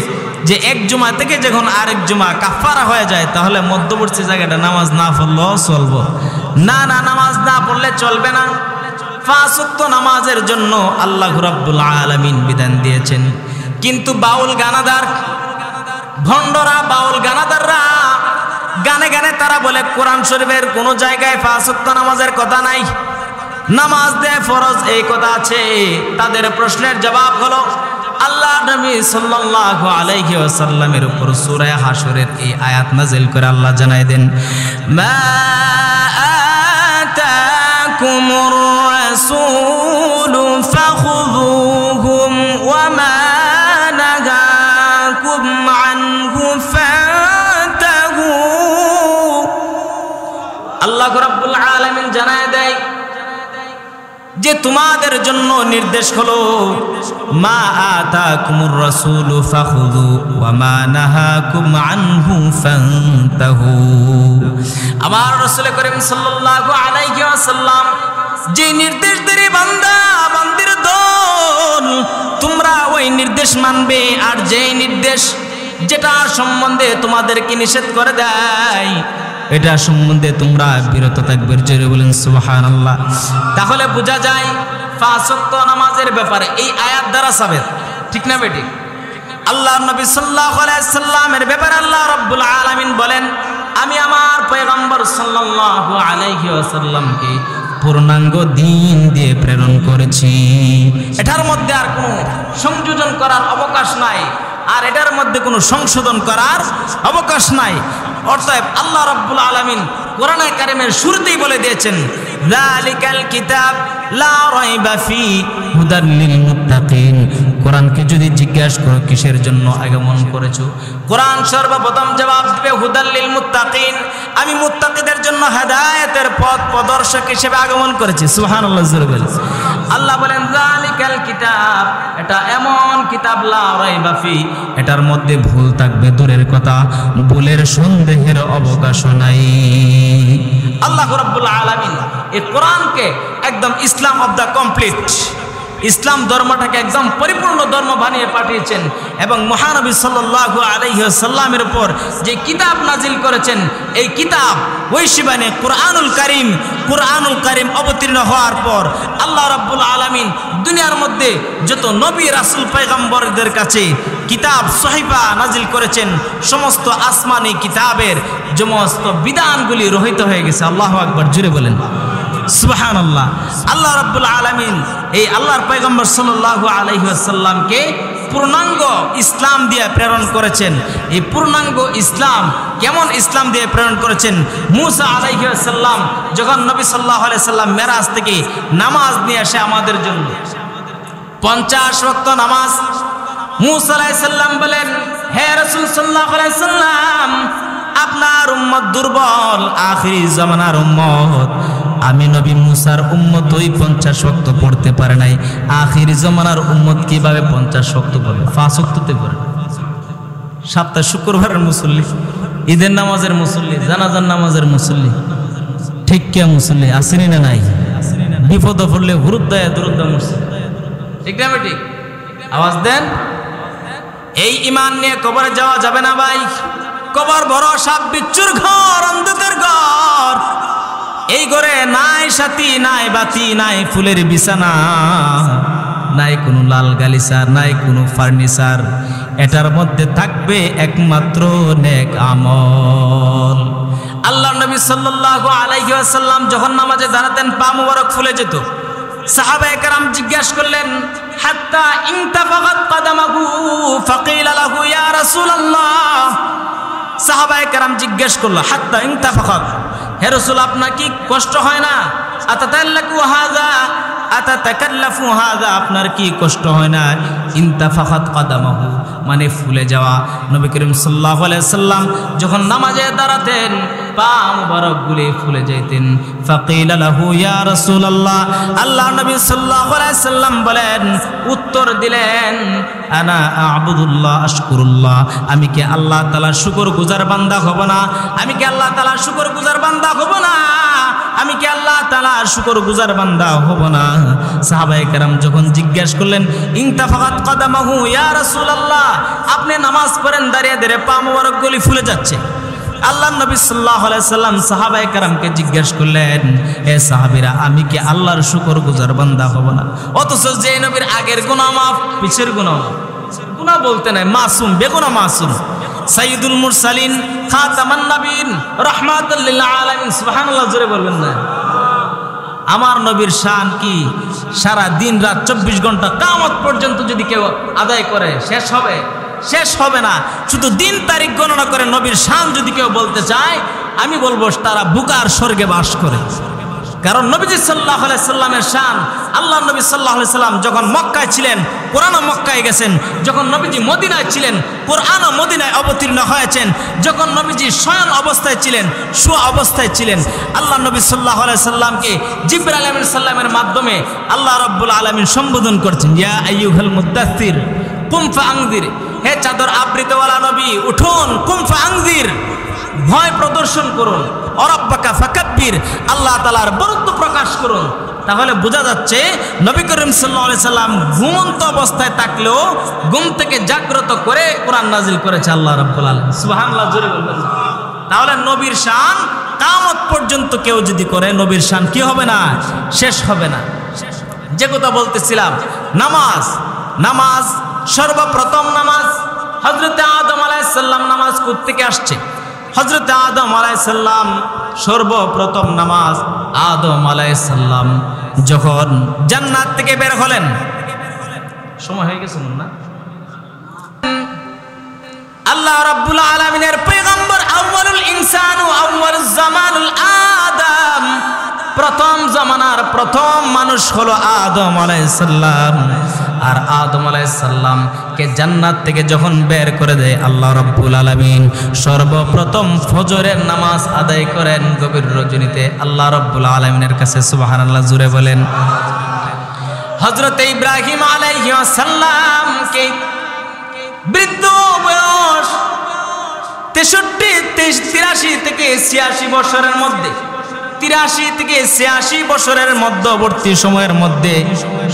যে এক জুমা থেকে যখন আরেক জুমা কাফারা হয়ে যায়, তাহলে মধ্যবর্তী জায়গাটা নামাজ না পড়লেও চলবো। না না, নামাজ না পড়লে চলবে না। 5 ওয়াক্ত নামাজের জন্য আল্লাহ রাব্বুল আলামিন বিধান দিয়েছেন। কিন্তু বাউল গানাদার, ভণ্ডরা, বাউল গানাদাররা গানে গানে তারা বলে কোরআন শরীফের কোনো জায়গায় 5 ওয়াক্ত নামাজের কথা নাই, নামাজ দেয় ফরজ এই কথা আছে। তাদের প্রশ্নের জবাব হলো, আল্লাহ নবী সাল্লাল্লাহু আলাইহি ওয়াসাল্লামের উপর সূরা হাশরের এই আয়াত নাযিল করে আল্লাহ জানায় দেন, মা আতাকুমুর রাসূলু ফাখুযুহুম ওয়া মা নাহাকুম আনহু ফান্তাহু। আল্লাহ রাব্বুল আলামিন জানায় দেয় যে তোমাদের জন্য নির্দেশ হলো, মা আতাকুমুর রাসূলু ফাখুযু ওয়া মা নাহাকুম আনহু ফান্তাহু। আমার রাসূল করিম সাল্লাল্লাহু আলাইহি ওয়াসাল্লাম যে নির্দেশ দেন, বান্দা বান্দির দল ওই নির্দেশ মানবে, আর যেই নির্দেশ যেটা সম্বন্ধে তোমাদেরকে নিষেধ করে দেয় এটা সম্বন্ধে তোমরা বিরত থাকবে। জোরে বলেন সুবহানাল্লাহ। তাহলে বোঝা যায় 5 ওয়াক্ত নামাজের ব্যাপারে এই আয়াত দ্বারা সাবেত, ঠিক না বেটি? আল্লাহ নবী সাল্লাল্লাহু আলাইহি সাল্লামের ব্যাপারে আল্লাহ রাব্বুল আলামিন বলেন, আমি আমার পয়গম্বর সাল্লাল্লাহু আলাইহি ওয়াসাল্লামকে পূর্ণাঙ্গ দিন দিয়ে প্রেরণ করেছি। এটার মধ্যে আর কোনো সংযোজন করার অবকাশ নাই, আর এটার মধ্যে কোনো সংশোধন করার অবকাশ নাই। অতএব আল্লাহ রাব্বুল আলামিন কোরআনে কারিমের শুরুতেই বলে দিয়েছেন, যালিকাল কিতাব লা রাইবা ফি হুদাল লিল মুত্তাকিন। কোরআনকে যদি জিজ্ঞাসা করো কিসের জন্য আগমন করেছো, কোরআন সর্বপ্রথম জবাব দিবে হুদাল লিল মুত্তাকিন, আমি মুত্তাকিদের জন্য হেদায়েতের পথ প্রদর্শক হিসেবে আগমন করেছি। সুবহানাল্লাহ। আল্লাহ বলেন যালিকাল কিতাব, এটা এমন কিতাব লা রাইবা ফি, এটার মধ্যে ভুল থাকবে দূরের কথা, ভুলের সন্দেহের অবকাশ নাই। আল্লাহ রাব্বুল আলামিন এই কোরআনকে একদম ইসলাম অফ দা কমপ্লিট, ইসলাম ধর্মটাকে একদম পরিপূর্ণ ধর্ম বানিয়ে পাঠিয়েছেন, এবং মহানবী সাল্লাল্লাহু আলাইহি ওয়াসাল্লামের উপর যে কিতাব নাজিল করেছেন এই কিতাব ঐশিবানে কুরআনুল কারীম অবতীর্ণ হওয়ার পর আল্লাহ রাব্বুল আলামিন দুনিয়ার মধ্যে যত নবী রাসূল পয়গম্বরদের কাছে কিতাব সহিফা নাজিল করেছেন, সমস্ত আসমানি কিতাবের সমস্ত বিধানগুলি রহিত হয়ে গেছে। আল্লাহু আকবার, জোরে বলেন সুবহানাল্লাহ। আল্লাহ রাব্বুল আলামিন এই আল্লাহর পয়গম্বর সাল্লাল্লাহু আলাইহি ওয়াসাল্লামকে পূর্ণাঙ্গ ইসলাম দিয়ে প্রেরণ করেছেন। এই পূর্ণাঙ্গ ইসলাম কেমন ইসলাম দিয়ে প্রেরণ করেছেন? মুসা আলাইহিস সালাম যখন নবী সাল্লাল্লাহু আলাইহি সাল্লাম মেরাজ থেকে নামাজ নিয়ে আসে আমাদের জন্য 50 ওয়াক্ত নামাজ, মুসা আলাইহিস সালাম বলেন, হে রাসূল সাল্লাল্লাহু আলাইহি সাল্লাম, আপনার উম্মত দুর্বল, আখিরি জামানার উম্মত। আমি নবী মুসার উম্মত ওই 50 ওয়াক্ত পড়তে পারে নাই, আখিরি জামানার উম্মত কিভাবে 50 ওয়াক্ত পড়বে? 5 ওয়াক্ততে পড়ে। সপ্তাহ শুক্রবারের মুসল্লি, ঈদের নামাজের মুসল্লি, জানাজার নামাজের মুসল্লি, ঠিক কে মুসল্লি আসেনি না নাই? বিপদ পড়লে হুরুদ্দায় দুরুদ্দা মুসল্লি, ঠিক না ঠিক? আওয়াজ দেন। এই ঈমান নিয়ে কবরে যাওয়া যাবে না ভাই। কবর বড় সাপ বিচ্ছুর ঘর, অন্ধকার ঘর। এই ঘরে নাই সাথী, নাই বাতি, নাই ফুলের বিছানা, নাই কোনো লাল গালিচা, নাই কোনো ফার্নিচার। এটার মধ্যে থাকবে একমাত্র নেক আমল। আল্লাহ নবী সাল্লাল্লাহু আলাইহি ওয়াসাল্লাম যখন নামাজে দাঁড়াতেন পা মুবারক ফুলে যেত। সাহাবায়ে কেরাম জিজ্ঞাসা করলেন, হাত্তা ইনতাফাকাত কাদামাহু ফাকিলা লাহু ইয়া রাসূলুল্লাহ। সাহাবায়ে কেরাম জিজ্ঞেস করলো, হাত্তা ইনতাফাকাত, হে রাসূল আপনার কি কষ্ট হয় না? আতাতাল্লাকু হাযা আতাতাকাল্লাফু হাযা, আপনার কি কষ্ট হয় না? ইনতাফাকাত কাদামাহু মানে ফুলে যাওয়া। নবী করিম সাল্লাল্লাহু আলাইহি সাল্লাম যখন নামাজে দাঁড়াতেন পা মুবারক গুলি ফুলে যাইতেন। ফাকিলা লাহু ইয়া রাসূলুল্লাহ, আল্লাহ নবী সাল্লাল্লাহু আলাইহি সাল্লাম বলেন, উত্তর দিলেন, আনা আ'বুদুল্লাহ আশকুরুল্লাহ, আমি কি আল্লাহ তাআলার শুকরগুজার বান্দা হব না? আমি কি আল্লাহ তাআলার শুকরগুজার বান্দা হব না? আমি কি আল্লাহ তাআলার শুকরগুজার বান্দা হব না? সাহাবায়ে কেরাম যখন জিজ্ঞাসা করলেন, ইনতাফাকাত কাদামাহু ইয়া রাসূলুল্লাহ, আপনি নামাজ পড়েন দাঁড়িয়ে দাঁড়িয়ে পা মুবারক গুলি ফুলে যাচ্ছে। আল্লাহ নবী সাল্লাল্লাহু আলাইহি সাল্লাম সাহাবায়ে কেরামকে জিজ্ঞাসা করলেন, হে সাহাবীরা, আমি কি আল্লাহর শুকরগুজার বান্দা হব না? অথচ যে নবীর আগের গুনাহ মাফ, পিছের গুনাহ মাফ, গুনাহ বলতে নাই, মাসুম, বেগুনাহ মাসুম, সাইয়্যিদুল মুরসালিন, খাতামান নবীন, রাহমাতুল লিল আলামিন। সুবহানাল্লাহ, জোরে বলবেন না? আমার নবীর শান কি? সারা দিন রাত 24 ঘন্টা কিয়ামত পর্যন্ত যদি কেউ আদায় করে শেষ হবে না। শুধু দিন তারিখ গণনা করে নবীর শান যদি কেউ বলতে চায়, আমি বলবো তারা বুকার স্বর্গে বাস করে। কারণ নবীজি সাল্লাল্লাহু আলাইহি সাল্লামের শান, আল্লাহ নবী সাল্লাল্লাহু আলাইহি সাল্লাম যখন মক্কায় ছিলেন কোরআনও মক্কায় গেছেন, যখন নবীজি মদিনায় ছিলেন কোরআনও মদিনায় অবতীর্ণ হয়েছেন, যখন নবীজি শয়ন অবস্থায় ছিলেন, শোয়া অবস্থায় ছিলেন, আল্লাহ নবী সাল্লাল্লাহু আলাইহি সাল্লামকে জিবরাইল আলাইহিস সালামের মাধ্যমে আল্লাহ রাব্বুল আলামিন সম্বোধন করছেন, ইয়া আইয়ুহাল মুদ্দাসসির কুম ফাআনযির, হে চাদর আবৃতওয়ালা নবী উঠুন, কুম ফাআনযির, ভয় প্রদর্শন করুন, অরাব্বাকা ফাকাব্বির, আল্লাহ তাআলার বরত্ব প্রকাশ করুন। তাহলে বোঝা যাচ্ছে নবী করিম সাল্লাল্লাহু আলাইহি সাল্লাম ঘুমন্ত অবস্থায় থাকলেও ঘুম থেকে জাগ্রত করে কোরআন নাজিল করেছে আল্লাহ রাব্বুল আলামিন। সুবহানাল্লাহ, জোরে বলবেন। তাহলে নবীর শান কিয়ামত পর্যন্ত কেউ যদি করে নবীর শান কি হবে না, শেষ হবে না। যে কথা বলতেছিলাম, নামাজ, নামাজ সর্বপ্রথম নামাজ হযরতে আদম আলাইহিস সালাম নামাজ কোথা থেকে আসছে? হযরতে আদম আলাইহিস সালাম সর্বপ্রথম নামাজ আদম আলাইহিস সালাম যখন জান্নাত থেকে বের হলেন, সময় হয়ে গেছে না? আল্লাহ রাব্বুল আলামিনের পয়গম্বর আউয়ালুল ইনসান ও আউয়ালুজ জামানুল আদম, প্রথম জামানার প্রথম মানুষ হলো আদম আলাইহিস সালাম। আর আদম আলাইহিস সালাম কে জান্নাত থেকে যখন বের করে দেয় আল্লাহ রাব্বুল আলামিন সর্বপ্রথম ফজরের নামাজ আদায় করেন গভীর রজনীতে আল্লাহ রাব্বুল আলামিনের কাছে। সুবহানাল্লাহ, জোরে বলেন। হযরত ইব্রাহিম আলাইহিস সালাম কে বৃদ্ধ বয়স 83 থেকে 86 বছরের মধ্যে, 83 থেকে 86 বছরের মধ্যবর্তী সময়ের মধ্যে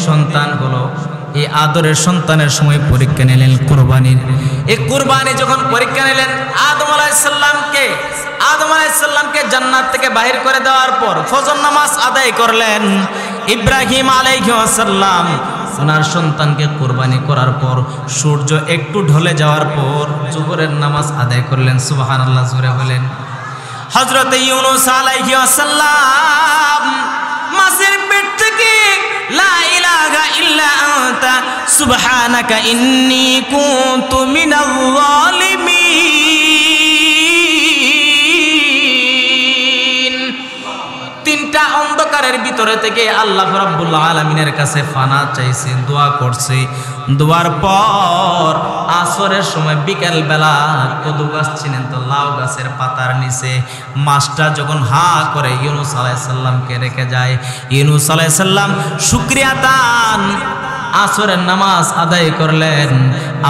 সন্তান হলো। এই আদরের সন্তানের সময় পরীক্ষা নিলেন কুরবানির। এই কুরবানি যখন পরীক্ষা নিলেন আদম আলাইহিস সালামকে জান্নাত থেকে বাহির করে দেওয়ার পর ফজর নামাজ আদায় করলেন। ইব্রাহিম আলাইহিস সালাম ওনার সন্তানকে কুরবানি করার পর সূর্য একটু ঢলে যাওয়ার পর জোহরের নামাজ আদায় করলেন। সুবহানাল্লাহ, জোরে বলেন। হযরত ইউনূস আলাইহিস সালাম মাছের পেট থেকে লা ইলাহা ইল্লা আনতা সুবহানাকা ইন্নী কুনতু মিনাল যালিমিন, তিনটা অন্ধকারের ভিতরে থেকে আল্লাহ রাব্বুল আলামিনের কাছে ফানা চাইছে, দোয়া করছে। দোয়ার পর আসরের সময় বিকেল বেলা কদু গাছ চিনেন তো, লাউ গাছের পাতার নিচে মাছটা যখন হা করে ইউনূস আলাইহিস সালামকে রেখে যায়, ইউনূস আলাইহিস সালাম শুকরিয়া তান আসরের নামাজ আদায় করলেন।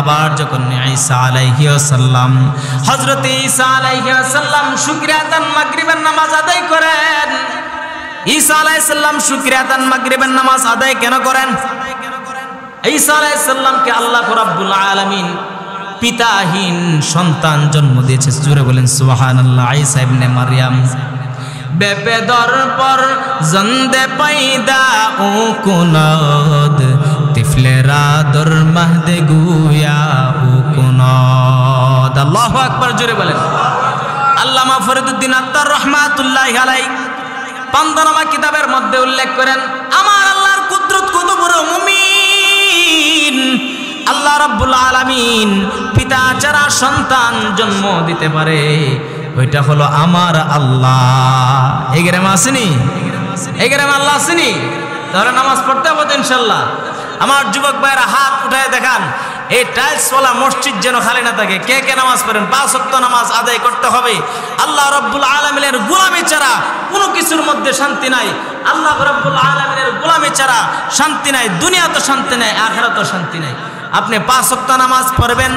আবার যখন ঈসা আলাইহিস সালাম, হযরত ঈসা আলাইহিস সালাম শুকরিয়া তান মাগরিবের নামাজ আদায় করেন। ঈসা আলাইহিস সালাম শুকরিয়া তান মাগরিবের নামাজ আদায় কেন করেন? ঈসা আলাইহিস সালামকে আল্লাহ রাব্বুল আলামিন পিতাহীন সন্তান জন্ম দিয়েছে। জোরে বলেন সুবহানাল্লাহ। ঈসা ইবনে মারইয়াম বেপেদর পর জন্দে পয়দা ও কুনদ তিফলেরা দর মাহদে গুয়া ও কুনদ। আল্লাহু আকবার, জোরে বলেন। আল্লামা ফরিদুদ্দীন আত্তার রাহমাতুল্লাহি আলাইহি পান্তানামা কিতাবের মধ্যে উল্লেখ করেন, আমার আল্লাহর কুদরত কত বড়। মুমিন আল্লাহ রাব্বুল আলামিন পিতা ছাড়া সন্তান জন্ম দিতে পারে, ওইটা হলো আমার আল্লাহ। এই গ্রামে আসেনি? এই গ্রামে আল্লাহ আসেনি? তাহলে নামাজ পড়তে হবে ইনশাল্লাহ। আমার যুবক ভাইরা হাত উঠায় দেখান, এই টাইলসওয়ালা মসজিদ যেন খালি না থাকে। কে কে নামাজ পড়েন? 5 ওয়াক্ত নামাজ আদায় করতে হবে। আল্লাহ রাব্বুল আলামিনের গোলামি ছাড়া কোনো কিছুর মধ্যে শান্তি নাই। আল্লাহ রাব্বুল আলামিনের গোলামি ছাড়া শান্তি নাই, দুনিয়াতে শান্তি নাই, আখিরাতেও শান্তি নাই। আপনি 5 ওয়াক্ত নামাজ পড়বেন।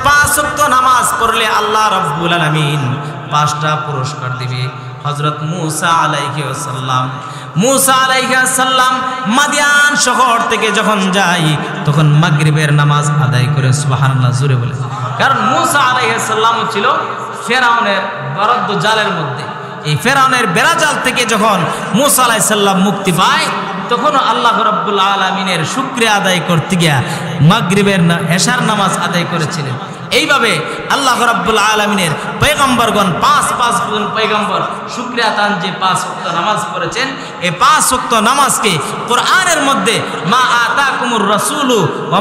5 ওয়াক্ত নামাজ পড়লে আল্লাহ রাব্বুল আলামিন 5টা পুরস্কার দিবে। হযরত মুসা আলাইহিস সালাম মাদিয়ান শহর থেকে যখন যায় তখন মাগরিবের নামাজ আদায় করে। সুবহানাল্লাহ, জোরে বলে। কারণ মুসা আলাইহিস সালাম ছিল ফেরাউনের বরাদ্দ জালের মধ্যে। এই ফেরাউনের বেড়াজাল থেকে যখন মুসা আলাইহিস সালাম মুক্তি পায় তখন আল্লাহ রাব্বুল আলামিনের শুকরিয়া আদায় করতে গিয়া মাগরিবের এশার নামাজ আদায় করেছিলেন। এইভাবে আল্লাহ রাব্বুল আলামিনের পয়গম্বরগণ 5 জন পয়গম্বর শুকরিয়া তান যে 5 ওয়াক্ত নামাজ পড়েছেন, এই 5 ওয়াক্ত নামাজকে কোরআনের মধ্যে মা আতাকুমুর রাসূলু ওয়া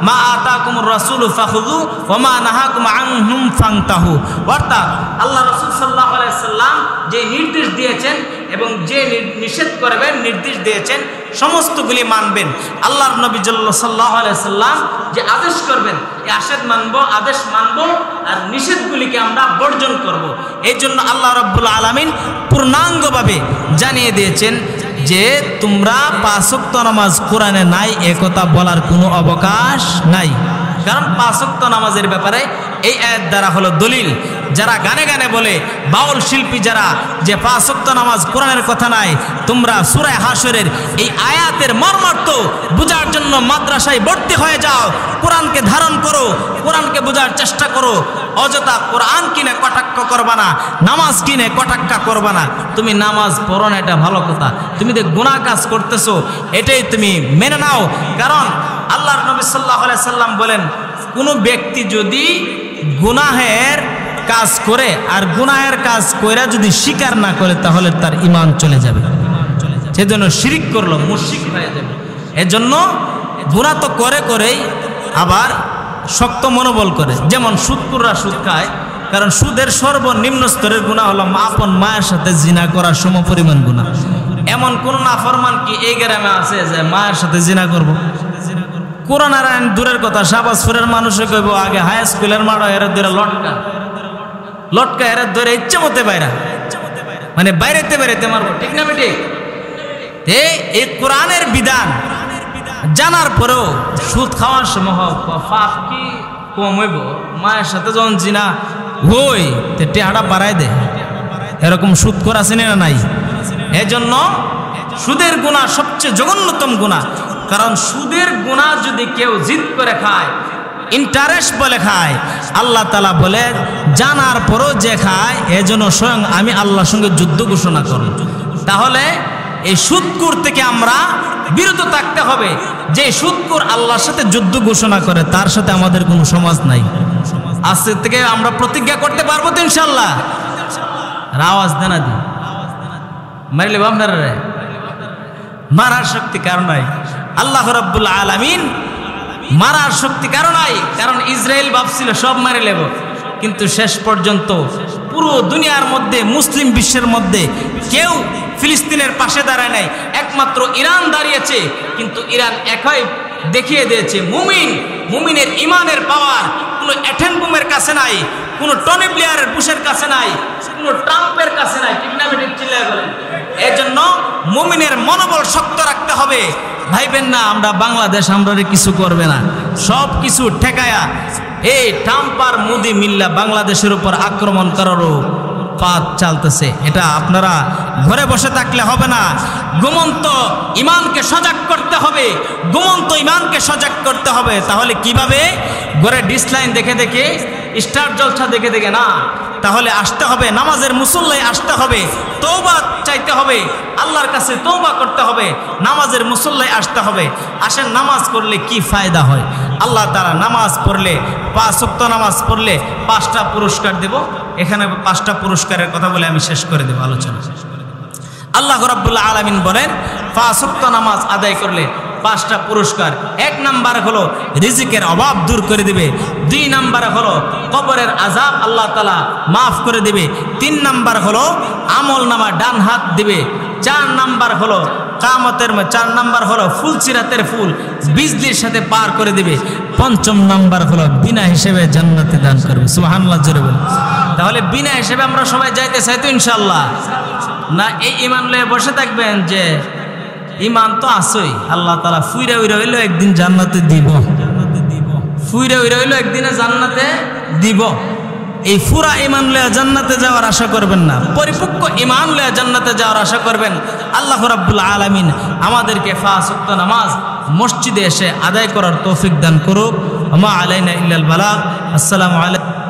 মা আতাকুমুর রাসূলু ফাখুযু ওয়া মা নাহাকুম আনহুম ফান্তাহু, অর্থাৎ আল্লাহ রাসূল সাল্লাল্লাহু আলাইহি সাল্লাম যে নির্দেশ দিয়েছেন এবং যে নিষেধ করবেন নির্দেশ দিয়েছেন সমস্তগুলি মানবেন। আল্লাহর নবী সাল্লাল্লাহু আলাইহি সাল্লাম যে আদেশ করবেন এই আদেশ মানব আর নিষেধগুলিকে আমরা বর্জন করব। এই জন্য আল্লাহ রাব্বুল আলামিন পূর্ণাঙ্গভাবে জানিয়ে দিয়েছেন যে তোমরা 5 ওয়াক্ত নামাজ কোরআনে নাই একথা বলার কোনো অবকাশ নাই। কারণ 5 ওয়াক্ত নামাজের ব্যাপারে এই আয়াত দ্বারা হলো দলিল। যারা গানে গানে বলে, বাউল শিল্পী যারা, যে 5 ওয়াক্ত নামাজ কোরআনের কথা নাই, তোমরা সূরা হাশরের এই আয়াতের মর্মার্থ বোঝার জন্য মাদ্রাসায় ভর্তি হয়ে যাও, কোরআনকে ধারণ করো, কোরআনকে বোঝার চেষ্টা করো। অযথা কোরআন কিনে কটাক্ষ করবা না, নামাজ কিনে কটাক্ষ করবা না। তুমি নামাজ পড়ো না, এটা ভালো কথা, তুমি যে গুনাহ কাজ করতেছো এটাই তুমি মেনে নাও। কারণ আল্লাহর নবী সাল্লাল্লাহু আলাইহি সাল্লাম বলেন, কোনো ব্যক্তি যদি গুনাহের কাজ করে আর গুনাহের কাজ কইরা যদি স্বীকার না করে তাহলে তার ঈমান চলে যাবে। সেজন্য শিরিক করলো, মুশরিক হয়ে যাবে। এজন্য গুনাহ তো করে করেই আবার শক্ত মনোবল করে। যেমন সুদখোররা সুদ খায়, কারণ সুদের সর্বনিম্ন স্তরের গুনাহ হলো আপন মায়ের সাথে জিনা করার সমপরিমাণ গুনাহ। এমন কোন নাফরমান কি এই গ্রামে আছে যে মায়ের সাথে জিনা করব? কোরআন আর আইন দূরের কথা, শাহবাজপুরের মানুষে কইব আগে হাই স্কুলের মাঠ এরা ধরে লটকা এরা ধরে ইচ্ছে মতে বাইরা, মানে বাইরেতে বাইরেতে মারবো, ঠিক না বেটি? এই কোরআনের বিধান জানার পরেও সুদ খাওয়ার সময় পাপ কি কম হইব? মায়ের সাথে যখন জিনা হই টেহাটা বাড়াই দে, এরকম সুদ করা আছে না নাই? এজন্য সুদের গুনাহ সবচেয়ে জঘন্যতম গুনাহ। কারণ সুদের গুনাহ যদি কেউ জিদ করে খায়, ইন্টারেস্ট বলে খায়, আল্লাহ তাআলা বলে জানার পরও যে খায় এজন্য স্বয়ং আমি আল্লাহর সঙ্গে যুদ্ধ ঘোষণা করব। তাহলে এই সুদখোর থেকে আমরা বিরত থাকতে হবে। যে সুদখোর আল্লাহর সাথে যুদ্ধ ঘোষণা করে তার সাথে আমাদের কোনো সমাজ নাই। আজ থেকে আমরা প্রতিজ্ঞা করতে পারবো তো ইনশাআল্লাহ? আওয়াজ দেনা দি মারিলে আপনারা মারার শক্তি কারণ নাই। আল্লাহ রাব্বুল আলামিন মারার শক্তি কারণ নাই। কারণ ইসরায়েল ভাবছিল সব মারি লেব, কিন্তু শেষ পর্যন্ত পুরো দুনিয়ার মধ্যে, মুসলিম বিশ্বের মধ্যে কেউ ফিলিস্তিনের পাশে দাঁড়ায় নাই, একমাত্র ইরান দাঁড়িয়েছে। কিন্তু ইরান একই দেখিয়ে দিয়েছে মুমিনের ইমানের পাওয়ার কোনো অ্যাটম বোমের কাছে নাই, কোনো টনি ব্লেয়ারের বুশের কাছে নাই, কোনো ট্রাম্পের কাছে নাই, ঠিক না বেটি? চিল্লায় বলেন। এর জন্য মুমিনের মনোবল শক্ত রাখতে হবে। ভাইবেন না আমরা বাংলাদেশ আমরা কিছু করবে না, সব কিছু ঠেকায়া এই ট্রাম্প আর মোদি মিল্লা বাংলাদেশের উপর আক্রমণ করারও পাত চালতেছে। এটা আপনারা ঘরে বসে থাকলে হবে না, ঘুমন্ত ইমানকে সজাগ করতে হবে, ঘুমন্ত ইমানকে সজাগ করতে হবে। তাহলে কিভাবে? ঘরে ডিসলাইন দেখে দেখে, স্টার জলসা দেখে দেখে না, তাহলে আসতে হবে নামাজের মুসল্লায় আসতে হবে, তওবা চাইতে হবে, আল্লাহর কাছে তওবা করতে হবে, নামাজের মুসল্লায় আসতে হবে। আসেন নামাজ পড়লে কি ফায়দা হয়? আল্লাহ তাআলা নামাজ পড়লে, 5 ওয়াক্ত নামাজ পড়লে 5টা পুরস্কার দেব। এখানে 5টা পুরস্কারের কথা বলে আমি শেষ করে দেব আলোচনা। আল্লাহ রাব্বুল আলামিন বলেন 5 ওয়াক্ত নামাজ আদায় করলে 5টা পুরস্কার। 1 নাম্বার হলো রিজিকের অভাব দূর করে দিবে। 2 নাম্বার হলো কবরের আযাব আল্লাহ তাআলা মাফ করে দিবে। 3 নাম্বার হলো আমল নামা ডান হাত দিবে। 4 নাম্বার হলো কিয়ামতের 4 নাম্বার হলো ফুল সিরাতের ফুল বিজলির সাথে পার করে দিবে। 5ম নাম্বার হলো বিনা হিসেবে জান্নাতে দান করবে। সুবহানাল্লাহ জোরে বলেন। তাহলে বিনা হিসেবে আমরা সবাই যাইতে চাই তো ইনশাআল্লাহ? না এই ঈমান লয়ে বসে থাকবেন যে ঈমান তো আছেই, আল্লাহ তাআলা ফুইরা উইরা হইলো একদিন জান্নাতে দিব, ফুইরা উইরা হইলো একদিনে জান্নাতে দিব। এই পুরা ঈমান লয়ে জান্নাতে যাওয়ার আশা করবেন না, পরিপক্ক ঈমান লয়ে জান্নাতে যাওয়ার আশা করবেন। আল্লাহ রাব্বুল আলামিন আমাদেরকে 5 ওয়াক্ত নামাজ মসজিদে এসে আদায় করার তৌফিক দান করুক। মা আলাইনা ইল্লাল বালাগ। আসসালামু আলাইকুম।